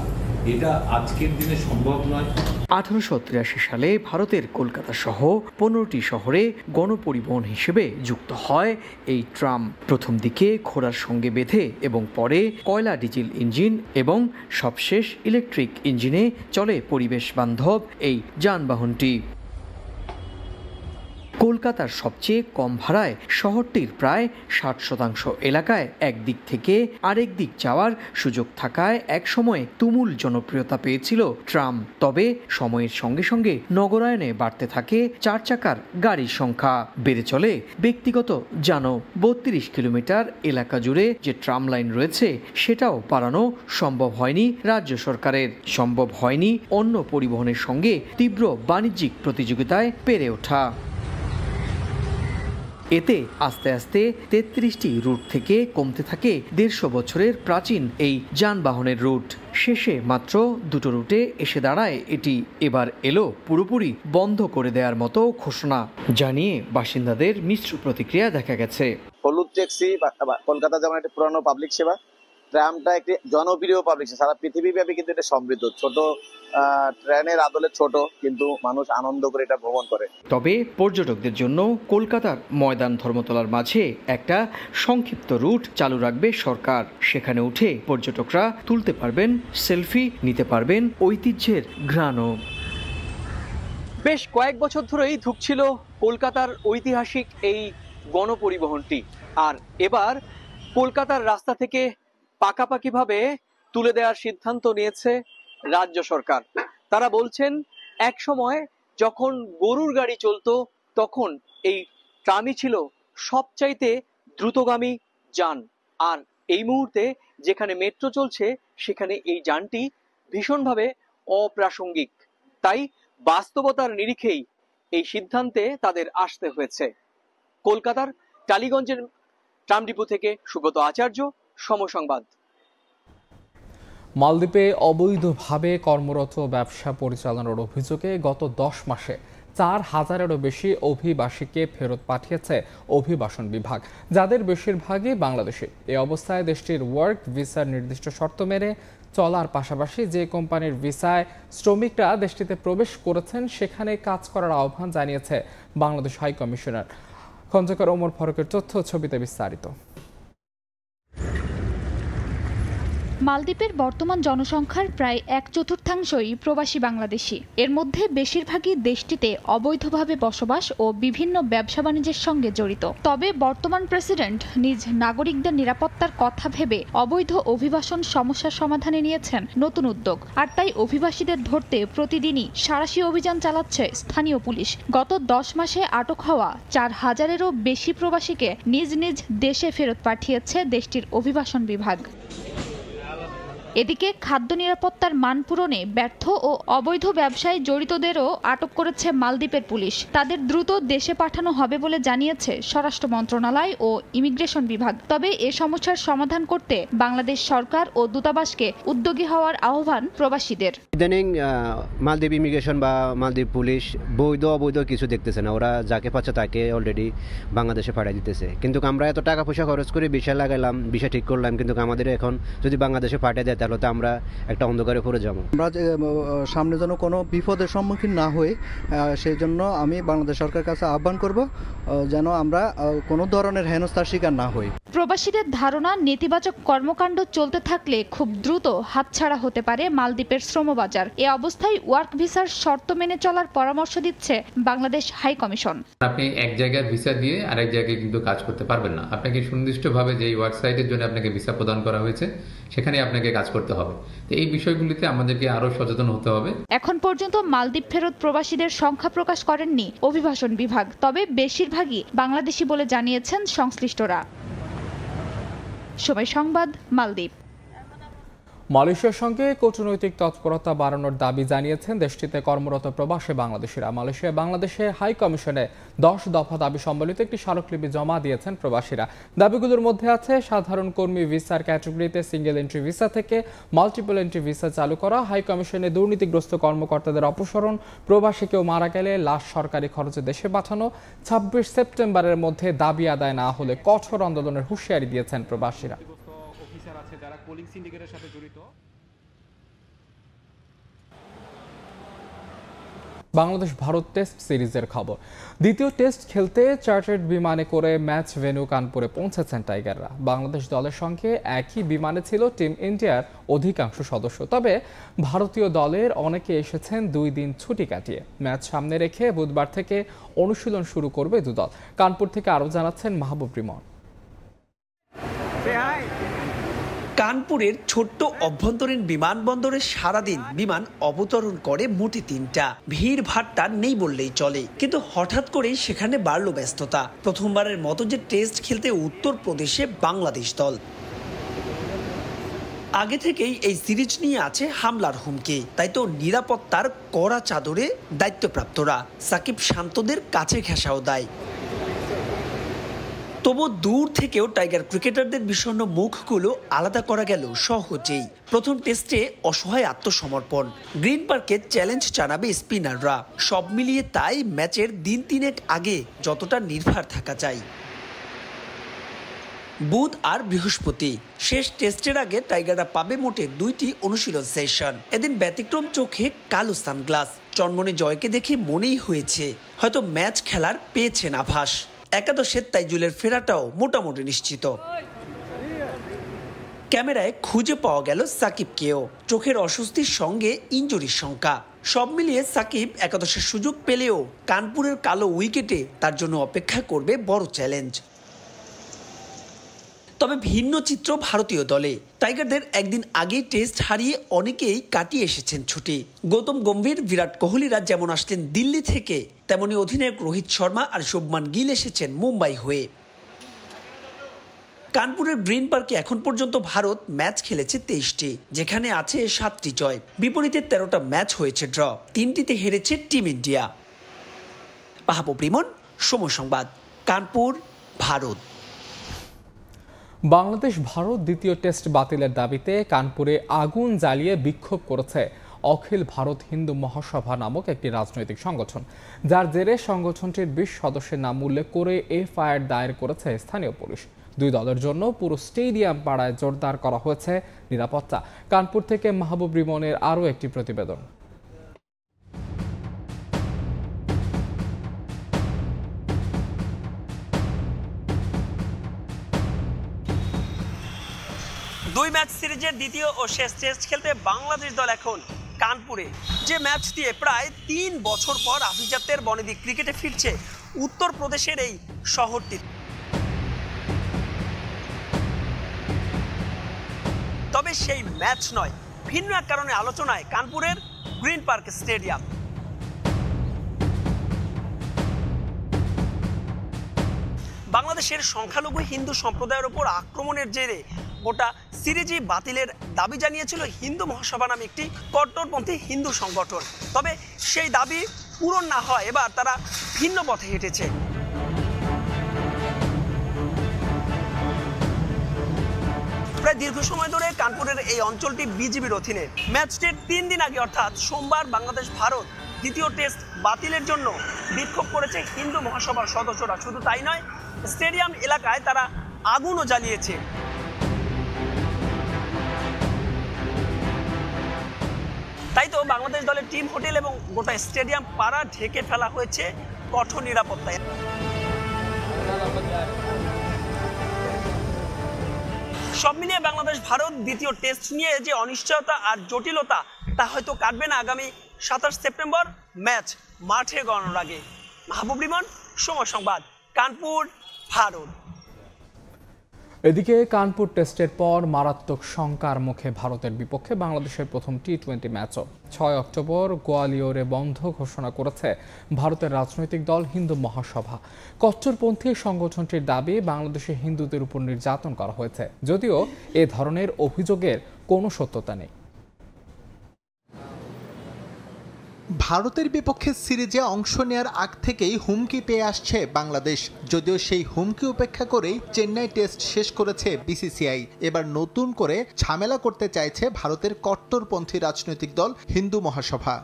এটা আজকের দিনে সম্ভব নয়। 1883 সালে ভারতের কলকাতা সহ 15টি শহরে গণপরিবহন হিসেবে যুক্ত হয় এই ট্রাম। প্রথম দিকে ঘোড়ার সঙ্গে বেঁধে এবং পরে কয়লা ডিজেল ইঞ্জিন এবং সবশেষ ইলেকট্রিক ইঞ্জিনে চলে পরিবেশ বান্ধব এই যানবাহনটি। কলকাতার সবচেয়ে কম ভাড়ায় শহরটির প্রায় 60% এলাকায় একদিক থেকে আরেক দিক যাওয়ার সুযোগ থাকায় একসময় তুমুল জনপ্রিয়তা পেয়েছিল ট্রাম। তবে সময়ের সঙ্গে সঙ্গে নগরায়নে বাড়তে থাকে 4 চাকার গাড়ির সংখ্যা, বেড়ে চলে ব্যক্তিগত যানও। 32 কিলোমিটার এলাকা জুড়ে যে ট্রাম লাইন রয়েছে সেটাও বাড়ানো সম্ভব হয়নি রাজ্য সরকারের। সম্ভব হয়নি অন্য পরিবহনের সঙ্গে তীব্র বাণিজ্যিক প্রতিযোগিতায় পেরে ওঠা। এতে আস্তে আস্তে 33টি রুট থেকে কমতে থাকে 150 বছরের প্রাচীন এই যানবাহনের রুট। শেষে মাত্র 2টো রুটে এসে দাঁড়ায় এটি। এবার এলো পুরোপুরি বন্ধ করে দেওয়ার মতো ঘোষণা জানিয়ে বাসিন্দাদের মিশ্র প্রতিক্রিয়া দেখা গেছে। হলুদ ট্যাক্সি কলকাতা যেমন একটা পুরানো পাবলিক সেবা, ট্রামটা একটি জনপ্রিয় পাবলিক সেবা। সারা পৃথিবীব্যাপী কিন্তু এটা সমৃদ্ধ। ছোট ট্রেনের আদলে ছোট, কিন্তু মানুষ আনন্দ করে এটা ভ্রমণ করে। তবে পর্যটকদের জন্য কলকাতার ময়দান ধর্মতলার মাঝে একটা সংক্ষিপ্ত রুট চালু রাখবে সরকার। সেখানে উঠে পর্যটকরা তুলতে পারবেন সেলফি, নিতে পারবেন ঐতিহ্যের ঘ্রাণও। বেশ কয়েক বছর ধরেই ধুঁকছিল কলকাতার ঐতিহাসিক এই গণপরিবহনটি, আর এবার কলকাতার রাস্তা থেকে পাকাপাকিভাবে তুলে দেওয়ার সিদ্ধান্ত নিয়েছে রাজ্য সরকার। তারা বলছেন, এক সময় যখন গরুর গাড়ি চলতো তখন এই ট্রামই ছিল সবচাইতে দ্রুতগামী যান, আর এই মুহূর্তে যেখানে মেট্রো চলছে সেখানে এই যানটি ভীষণভাবে অপ্রাসঙ্গিক। তাই বাস্তবতার নিরিখেই এই সিদ্ধান্তে তাদের আসতে হয়েছে। কলকাতার টালিগঞ্জের ট্রাম ডিপো থেকে সুব্রত আচার্য, সমসংবাদ। মালদ্বীপে অবৈধভাবে কর্মরত ব্যবসা পরিচালনার অভিযোগে গত 10 মাসে 4000-এরও বেশি অভিবাসীকে ফেরত পাঠিয়েছে অভিবাসন বিভাগ, যাদের বেশিরভাগই বাংলাদেশি। এই অবস্থায় দেশটির ওয়ার্ক ভিসার নির্দিষ্ট শর্ত মেনে চলার পাশাপাশি যে কোম্পানির ভিসায় শ্রমিকরা দেশটিতে প্রবেশ করেছেন সেখানে কাজ করার আহ্বান জানিয়েছে বাংলাদেশ হাই কমিশনার। খন্দকার ওমর ফারুকের তথ্য, ছবিতে বিস্তারিত। মালদ্বীপের বর্তমান জনসংখ্যার প্রায় 1/4 প্রবাসী বাংলাদেশি। এর মধ্যে বেশিরভাগই দেশটিতে অবৈধভাবে বসবাস ও বিভিন্ন ব্যবসা বাণিজ্যের সঙ্গে জড়িত। তবে বর্তমান প্রেসিডেন্ট নিজ নাগরিকদের নিরাপত্তার কথা ভেবে অবৈধ অভিবাসন সমস্যার সমাধানে নিয়েছেন নতুন উদ্যোগ। আর তাই অভিবাসীদের ধরতে প্রতিদিনই সাঁড়াশি অভিযান চালাচ্ছে স্থানীয় পুলিশ। গত 10 মাসে আটক হওয়া 4000-এরও বেশি প্রবাসীকে নিজ নিজ দেশে ফেরত পাঠিয়েছে দেশটির অভিবাসন বিভাগ। এদিকে খাদ্য নিরাপত্তার মান পূরণে ব্যর্থ ও অবৈধ ব্যবসায় জড়িতদেরও আটক করেছে মালদ্বীপের পুলিশ। তাদের দ্রুত দেশে পাঠানো হবে বলে জানিয়েছে স্বরাষ্ট্র মন্ত্রণালয় ও ইমিগ্রেশন বিভাগ। তবে এ সমস্যার সমাধান করতে বাংলাদেশ সরকার ও দূতাবাসকে উদ্যোগী হওয়ার আহ্বান প্রবাসীদের। ইদানিং মালদ্বীপ ইমিগ্রেশন বা মালদ্বীপ পুলিশ বৈধ অবৈধ কিছু দেখতেছে না, ওরা যাকে পাচ্ছে তাকে অলরেডি বাংলাদেশে পাঠিয়ে দিতেছে। কিন্তু আমরা এত টাকা পয়সা খরচ করে ভিসা লাগাইলাম, ভিসা ঠিক করলাম, কিন্তু আমাদের এখন যদি বাংলাদেশে পাঠিয়ে দেয় তাহলে তো আমরা একটা অন্ধকারে পড়ে যাবো। আমরা সামনে যেন কোনো বিপদের সম্মুখীন না হই, সেই জন্য আমি বাংলাদেশ সরকারের কাছে আহ্বান করব যেন আমরা কোনো ধরনের হেনস্থার শিকার না হই। প্রবাসীদের ধারণা, নেতিবাচক কর্মকাণ্ড চলতে থাকলে খুব দ্রুত হাতছাড়া হতে পারে মালদ্বীপের শ্রমবাজার। এ অবস্থায় ওয়ার্ক ভিসার শর্ত মেনে চলার পরামর্শ দিচ্ছে বাংলাদেশ হাই কমিশন। আপনি এক জায়গায় ভিসা দিয়ে আরেক জায়গায় কিন্তু কাজ করতে পারবেন না। আপনাকে সুনির্দিষ্টভাবে যে ওয়েবসাইটের জন্য আপনাকে ভিসা প্রদান করা হয়েছে সেখানে আপনাকে কাজ করতে হবে। তো এই বিষয়গুলিতে আমাদেরকে আরো সচেতন হতে হবে। এখন পর্যন্ত মালদ্বীপ ফেরত প্রবাসীদের সংখ্যা প্রকাশ করেননি অভিবাসন বিভাগ, তবে বেশিরভাগই বাংলাদেশি বলে জানিয়েছেন সংশ্লিষ্টরা। সময় সংবাদ, মালদ্বীপ। মালয়েশিয়ার সঙ্গে কূটনৈতিক তৎপরতা বাড়ানোর দাবি জানিয়েছেন দেশটিতে কর্মরত প্রবাসী বাংলাদেশিরা। মালয়েশিয়া বাংলাদেশে হাই কমিশনে 10 দফা দাবি সম্বলিত একটি স্মারকলিপি জমা দিয়েছেন প্রবাসীরা। দাবিগুলোর মধ্যে আছে সাধারণ কর্মী ভিসার ক্যাটাগরিতে সিঙ্গেল এন্ট্রি ভিসা থেকে মাল্টিপল এন্ট্রি ভিসা চালু করা, হাই কমিশনে দুর্নীতিগ্রস্ত কর্মকর্তাদের অপসারণ, প্রবাসী কেউ মারা গেলে লাশ সরকারি খরচে দেশে পাঠানো, 26 সেপ্টেম্বরের মধ্যে দাবি আদায় না হলে কঠোর আন্দোলনের হুঁশিয়ারি দিয়েছেন প্রবাসীরা। যারা কোলিং সিন্ডিকেটের সাথে জড়িত। বাংলাদেশ ভারত টেস্ট সিরিজের খবর। দ্বিতীয় টেস্ট খেলতে চার্টার্ড বিমানে করে ম্যাচ ভেন্যু কানপুরে পৌঁছেছেন টাইগাররা। বাংলাদেশ দলের সঙ্গে একই বিমানে ছিল টিম ইন্ডিয়ার অধিকাংশ সদস্য, তবে ভারতীয় দলের অনেকে এসেছেন 2 দিন ছুটি কাটিয়ে। ম্যাচ সামনে রেখে বুধবার থেকে অনুশীলন শুরু করবে দুদল। কানপুর থেকে আরও জানাচ্ছেন মাহবুব রিমন। কানপুরের ছোট্ট অভ্যন্তরীণ বিমানবন্দরে সারাদিন বিমান অবতরণ করে মোটে 3টা। ভিড় ভাট্টা নেই বললেই চলে, কিন্তু হঠাৎ করেই সেখানে বাড়ল ব্যস্ততা। প্রথমবারের মতো যে টেস্ট খেলতে উত্তরপ্রদেশে বাংলাদেশ দল। আগে থেকেই এই সিরিজ নিয়ে আছে হামলার হুমকি, তাই তো নিরাপত্তার কড়া চাদরে দায়িত্বপ্রাপ্তরা। সাকিব শান্তদের কাছে ঘেঁষাও দেয়। তবু দূর থেকেও টাইগার ক্রিকেটারদের বিষণ্ণ মুখগুলো আলাদা করা গেল সহজেই। প্রথম টেস্টে অসহায় আত্মসমর্পণ, গ্রিন পার্কে চ্যালেঞ্জ জানাবে স্পিনাররা। সব মিলিয়ে তাই ম্যাচের দিন 3 আগে যতটা নির্ভর থাকা চাই। বুধ আর বৃহস্পতি শেষ টেস্টের আগে টাইগাররা পাবে মোটে 2টি অনুশীলন সেশন। এদিন ব্যতিক্রম চোখে কালো সানগ্লাস। চনমনে জয়কে দেখে মনেই হয়েছে হয়তো ম্যাচ খেলার পেয়েছেন আভাস। একাদশের তাইজুলের ফেরাটাও মোটামুটি নিশ্চিত। ক্যামেরায় খুঁজে পাওয়া গেল সাকিবকেও। চোখের অস্বস্তির সঙ্গে ইনজুরির শঙ্কা, সব মিলিয়ে সাকিব একাদশের সুযোগ পেলেও কানপুরের কালো উইকেটে তার জন্য অপেক্ষা করবে বড় চ্যালেঞ্জ। তবে ভিন্ন চিত্র ভারতীয় দলে। টাইগারদের একদিন আগে টেস্ট হারিয়ে অনেকেই কাটিয়ে এসেছেন ছুটি। গৌতম গম্ভীর, বিরাট কোহলিরা যেমন আসলেন দিল্লি থেকে, তেমনি অধিনায়ক রোহিত শর্মা আর শুভমান গিল এসেছেন মুম্বাই হয়ে। কানপুরের গ্রিন পার্কে এখন পর্যন্ত ভারত ম্যাচ খেলেছে 23টি, যেখানে আছে 7টি জয়। বিপরীতে 13টা ম্যাচ হয়েছে ড্র, 3টিতে হেরেছে টিম ইন্ডিয়া। মাহবুব রিমন, সময় সংবাদ, কানপুর, ভারত। বাংলাদেশ ভারত দ্বিতীয় টেস্ট বাতিলের দাবিতে কানপুরে আগুন জ্বালিয়ে বিক্ষোভ করেছে অখিল ভারত হিন্দু মহাসভা নামক একটি রাজনৈতিক সংগঠন, যার জেরে সংগঠনটির 20 সদস্যের নাম উল্লেখ করে এফআইআর দায়ের করেছে স্থানীয় পুলিশ। 2 দলের জন্য পুরো স্টেডিয়াম পাড়ায় জোরদার করা হয়েছে নিরাপত্তা। কানপুর থেকে মাহবুব রিমনের আরও একটি প্রতিবেদন। দুই ম্যাচ সিরিজের দ্বিতীয় ও শেষ টেস্ট খেলতে বাংলাদেশ দল এখন কানপুরে, যে ম্যাচ দিয়ে প্রায় 3 বছর পর আভিজাত্যের বনেদি ক্রিকেটে ফিরছে উত্তরপ্রদেশের এই শহরটি। তবে সেই ম্যাচ নয়, ভিন্ন এক কারণে আলোচনায় কানপুরের গ্রিন পার্ক স্টেডিয়াম। বাংলাদেশের সংখ্যালঘু হিন্দু সম্প্রদায়ের উপর আক্রমণের জেরে গোটা সিরিজই বাতিলের দাবি জানিয়েছিল হিন্দু মহাসভা নামে একটি কট্টরপন্থী হিন্দু সংগঠন। তবে সেই দাবি পূরণ না হয় এবার তারা ভিন্ন পথে হেঁটেছে। প্রায় দীর্ঘ সময় ধরে কানপুরের এই অঞ্চলটি বিজিবির অধীনে। ম্যাচটির 3 দিন আগে অর্থাৎ সোমবার বাংলাদেশ ভারত দ্বিতীয় টেস্ট বাতিলের জন্য বিক্ষোভ করেছে হিন্দু মহাসভার সদস্যরা। শুধু তাই নয়, স্টেডিয়াম এলাকায় তারা আগুনও জ্বালিয়েছে। তাই তো বাংলাদেশ দলের টিম হোটেল এবং গোটা স্টেডিয়াম পাড়া ঢেকে ফেলা হয়েছে কঠোর নিরাপত্তায়। সব মিলিয়ে বাংলাদেশ ভারত দ্বিতীয় টেস্ট নিয়ে যে অনিশ্চয়তা আর জটিলতা তা হয়তো কাটবে না আগামী 27 সেপ্টেম্বর ম্যাচ মাঠে গড়ানোর আগে। মাহবুব রিমন, সময় সংবাদ, কানপুর, ভারত। এদিকে কানপুর টেস্টের পর মারাত্মক শঙ্কার মুখে ভারতের বিপক্ষে বাংলাদেশের প্রথম টি-20 ম্যাচও 6 অক্টোবর গোয়ালিয়রে বন্ধ ঘোষণা করেছে ভারতের রাজনৈতিক দল হিন্দু মহাসভা। কট্টরপন্থী সংগঠনটির দাবি বাংলাদেশে হিন্দুদের উপর নির্যাতন করা হয়েছে, যদিও এ ধরনের অভিযোগের কোনো সত্যতা নেই। ভারতের বিপক্ষে সিরিজে অংশ নেয়ার আগ থেকেই হুমকি পেয়ে আসছে বাংলাদেশ। যদিও সেই হুমকি উপেক্ষা করেই চেন্নাই টেস্ট শেষ করেছে বিসিসিআই। এবার নতুন করে ঝামেলা করতে চাইছে ভারতের কট্টরপন্থী রাজনৈতিক দল হিন্দু মহাসভা।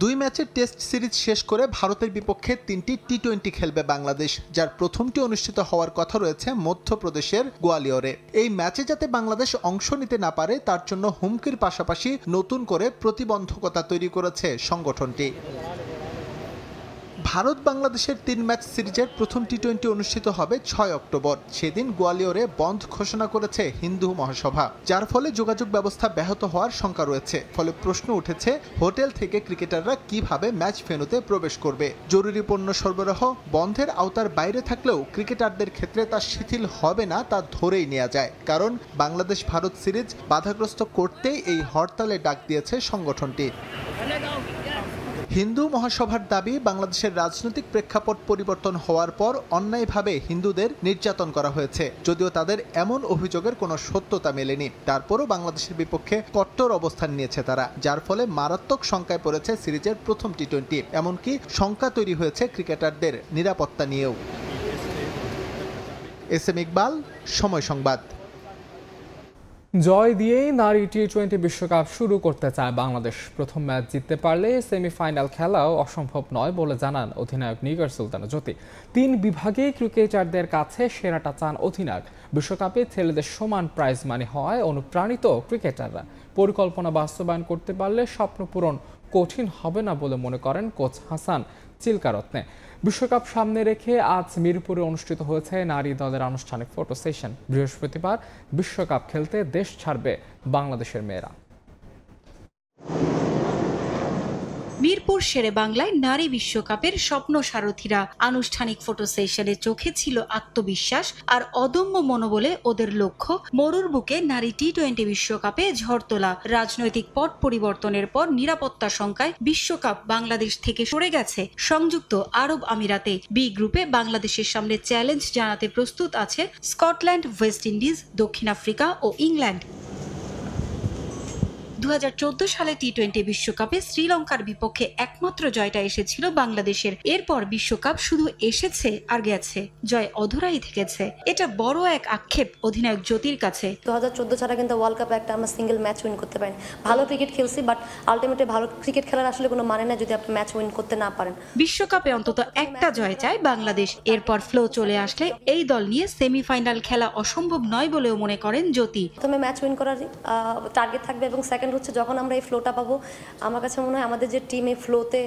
2 ম্যাচের টেস্ট সিরিজ শেষ করে ভারতের বিপক্ষে 3টি টি-20 খেলবে বাংলাদেশ, যার প্রথমটি অনুষ্ঠিত হওয়ার কথা রয়েছে মধ্যপ্রদেশের গোয়ালিয়রে। এই ম্যাচে যাতে বাংলাদেশ অংশ নিতে না পারে তার জন্য হুমকির পাশাপাশি নতুন করে প্রতিবন্ধকতা তৈরি করেছে সংগঠনটি। ভারত বাংলাদেশের 3 ম্যাচ সিরিজের প্রথম টি-20 অনুষ্ঠিত হবে 6 অক্টোবর। সেদিন গোয়ালিয়রে বন্ধ ঘোষণা করেছে হিন্দু মহাসভা, যার ফলে যোগাযোগ ব্যবস্থা ব্যাহত হওয়ার শঙ্কা রয়েছে। ফলে প্রশ্ন উঠেছে হোটেল থেকে ক্রিকেটাররা কিভাবে ম্যাচ ভেন্যুতে প্রবেশ করবে। জরুরি পণ্য সরবরাহ বন্ধের আওতার বাইরে থাকলেও ক্রিকেটারদের ক্ষেত্রে তা শিথিল হবে না তা ধরেই নেওয়া যায়, কারণ বাংলাদেশ ভারত সিরিজ বাধাগ্রস্ত করতেই এই হরতালে ডাক দিয়েছে সংগঠনটি। হিন্দু মহাসভার দাবি, বাংলাদেশের রাজনৈতিক প্রেক্ষাপট পরিবর্তন হওয়ার পর অন্যায়ভাবে হিন্দুদের নির্যাতন করা হয়েছে। যদিও তাদের এমন অভিযোগের কোনো সত্যতা মেলেনি, তারপরও বাংলাদেশের বিপক্ষে কট্টর অবস্থান নিয়েছে তারা, যার ফলে মারাত্মক শঙ্কায় পড়েছে সিরিজের প্রথম টি-20। এমনকি শঙ্কা তৈরি হয়েছে ক্রিকেটারদের নিরাপত্তা নিয়েও। এস এম ইকবাল, সময় সংবাদ। জয় দিয়েই নারী টি-20 বিশ্বকাপ শুরু করতে চায় বাংলাদেশ। প্রথম ম্যাচ জিততে পারলে সেমিফাইনাল খেলাও অসম্ভব নয় বলে জানান অধিনায়ক নিগার সুলতানা জ্যোতি। 3 বিভাগেই ক্রিকেটারদের কাছে সেরাটা চান অধিনায়ক। বিশ্বকাপে ছেলেদের সমান প্রাইজ মানি হওয়ায় অনুপ্রাণিত ক্রিকেটাররা। পরিকল্পনা বাস্তবায়ন করতে পারলে স্বপ্ন পূরণ কঠিন হবে না বলে মনে করেন কোচ হাসান চিলকারত্নে। বিশ্বকাপ সামনে রেখে আজ মিরপুরে অনুষ্ঠিত হয়েছে নারী দলের আনুষ্ঠানিক ফটো সেশন। বৃহস্পতিবার বিশ্বকাপ খেলতে দেশ ছাড়বে বাংলাদেশের মেয়েরা। মিরপুর শেরে বাংলায় নারী বিশ্বকাপের স্বপ্ন সারথীরা আনুষ্ঠানিক ফটো সেশনে চোখে ছিল আত্মবিশ্বাস আর অদম্য মনোবলে ওদের লক্ষ্য মরুর বুকে নারী টি-20 বিশ্বকাপে ঝড় তোলা। রাজনৈতিক পট পরিবর্তনের পর নিরাপত্তা শঙ্কায় বিশ্বকাপ বাংলাদেশ থেকে সরে গেছে সংযুক্ত আরব আমিরাতে। বি গ্রুপে বাংলাদেশের সামনে চ্যালেঞ্জ জানাতে প্রস্তুত আছে স্কটল্যান্ড, ওয়েস্ট ইন্ডিজ, দক্ষিণ আফ্রিকা ও ইংল্যান্ড। 2014 সালে টি-20 বিশ্বকাপে শ্রীলঙ্কার বিপক্ষে একমাত্র জয়টা এসেছিল বাংলাদেশের। এরপর বিশ্বকাপ শুধু এসেছে আর গেছে, জয় অধরাই থেকেছে। এটা বড় এক আক্ষেপ অধিনায়ক জ্যোতির কাছে। 2014 ছাড়া কিন্তু ওয়ার্ল্ড কাপে একটা আমরা সিঙ্গেল ম্যাচ উইন করতে পারিনি। ভালো ক্রিকেট খেলছি, বাট আলটিমেটলি ভালো ক্রিকেট খেলার আসলে কোনো মানে না যদি আপনি ম্যাচ উইন করতে না পারেন। বিশ্বকাপে অন্তত একটা জয় চায় বাংলাদেশ। এরপর ফ্লো চলে আসলে এই দল নিয়ে সেমিফাইনাল খেলা অসম্ভব নয় বলেও মনে করেন জ্যোতি। প্রথমে ম্যাচ উইন করার টার্গেট থাকবে এবং সেকেন্ড হচ্ছে যখন আমরা এই ফ্লোটা পাবো, আমার কাছে মনে হয় আমাদের যে টিম এই ফ্লোতে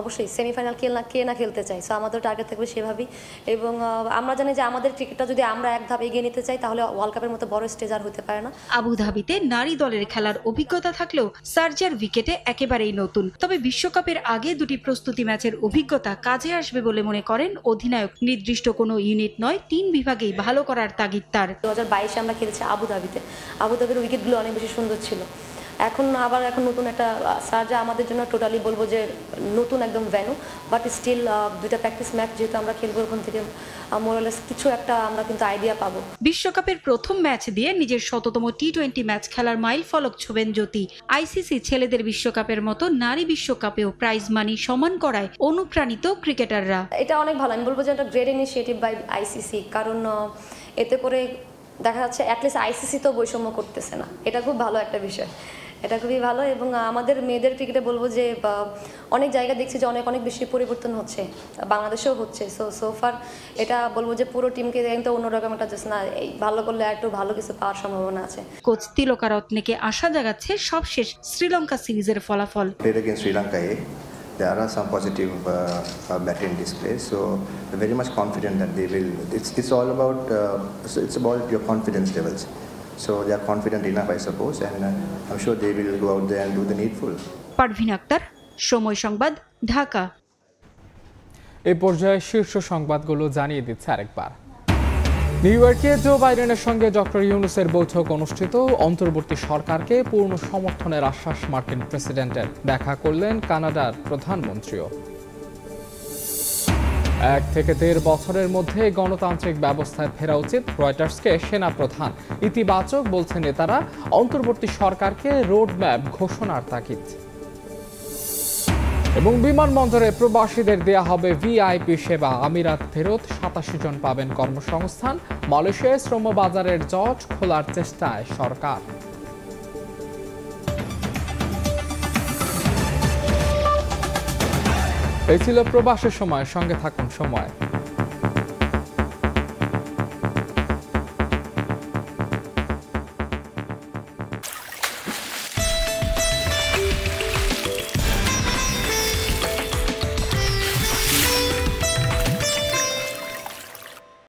অবশ্যই সেমিফাইনাল কে না খেলতে চাই। সো আমাদের টার্গেট থাকবে সেভাবেই। এবং আমরা জানি যে আমাদের ক্রিকেটটা যদি আমরা এক ধাপ এগিয়ে নিতে চাই তাহলে ওয়ার্ল্ড কাপের মতো বড় স্টেজ আর হতে পারে না। আবুধাবিতে নারী দলের খেলার অভিজ্ঞতা থাকলেও সার্জার উইকেটে একেবারেই নতুন। তবে বিশ্বকাপের আগে 2টি প্রস্তুতি ম্যাচের অভিজ্ঞতা কাজে আসবে বলে মনে করেন অধিনায়ক। নির্দিষ্ট কোনো ইউনিট নয়, 3 বিভাগেই ভালো করার তাগিদ তার। 2022-এ আমরা খেলেছি আবুধাবিতে। আবুধাবির উইকেটগুলো অনেক বেশি সুন্দর ছিল এখন নতুন একটা সার্জা আমাদের জন্য টোটালি বলবো যে নতুন একদম ভেন্যু, বাট স্টিল দুইটা প্র্যাকটিস ম্যাচ যেহেতু আমরা খেলবো, ওখান থেকে মোরালেস কিছু একটা আমরা কিন্তু আইডিয়া পাবো। বিশ্বকাপের প্রথম ম্যাচ দিয়ে নিজের ১০০তম টি-20 ম্যাচ খেলার মাইল ফলক ছোঁবেন জ্যোতি। আইসিসি ছেলেদের বিশ্বকাপের মতো নারী বিশ্বকাপেও প্রাইজ মানি সমান করায় অনুপ্রাণিত ক্রিকেটাররা। এটা অনেক ভালো, আমি বলবো যে একটা গ্রেট ইনিশিয়েটিভ বাই আইসিসি, কারণ এতে করে দেখা যাচ্ছে অ্যাটলিস্ট আইসিসি তো বৈষম্য করতেছে না, এটা খুব ভালো একটা বিষয়, এটা খুবই ভালো। এবং আমাদের মেয়েদের ক্রিকেটে বলবো যে অনেক জায়গা দেখছি যে অনেক বেশি পরিবর্তন হচ্ছে, বাংলাদেশেও হচ্ছে। সো ফার এটা বলবো যে পুরো টিমকে কিন্তু অন্যরকম একটা না এই ভালো করলে একটু ভালো কিছু পাওয়ার সম্ভাবনা আছে। কোচ তিলকা রত্নেকে আশা জাগাচ্ছে সবশেষ শ্রীলঙ্কা সিরিজের ফলাফল। There are some positive batting displays, so I'm very much confident that they will. It's all about it's about your confidence levels. So they are confident enough, I suppose, and I'm sure they will go out there and do the needful. Parvin Akter, সময় সংবাদ, ঢাকা। এই পর্যায়ে শীর্ষ সংবাদগুলো জানিয়ে দিচ্ছে আরেকবার। New ইয়র্কে জো বাইডেনের সঙ্গে ডক্টর ইউনূসের বৈঠক অনুষ্ঠিত। অন্তর্বর্তী সরকারকে পূর্ণ সমর্থনের আশ্বাস মার্কিন প্রেসিডেন্টের। দেখা করলেন কানাডার প্রধানমন্ত্রীও। 1 থেকে 1.5 বছরের মধ্যে গণতান্ত্রিক ব্যবস্থায় ফেরা উচিত, রয়টার্সকে সেনা প্রধান। ইতিবাচক বলছে নেতারা, অন্তর্বর্তী সরকারকে রোডম্যাপ ঘোষণার তাগিদ। এবং বিমানবন্দরে প্রবাসীদের দেয়া হবে ভিআইপি সেবা। আমিরাত ফেরত 87 জন পাবেন কর্মসংস্থান। মালয়েশিয়ায় শ্রমবাজারের জট খোলার চেষ্টায় সরকার। এই ছিল প্রবাসের সময়, সঙ্গে থাকুন সময়।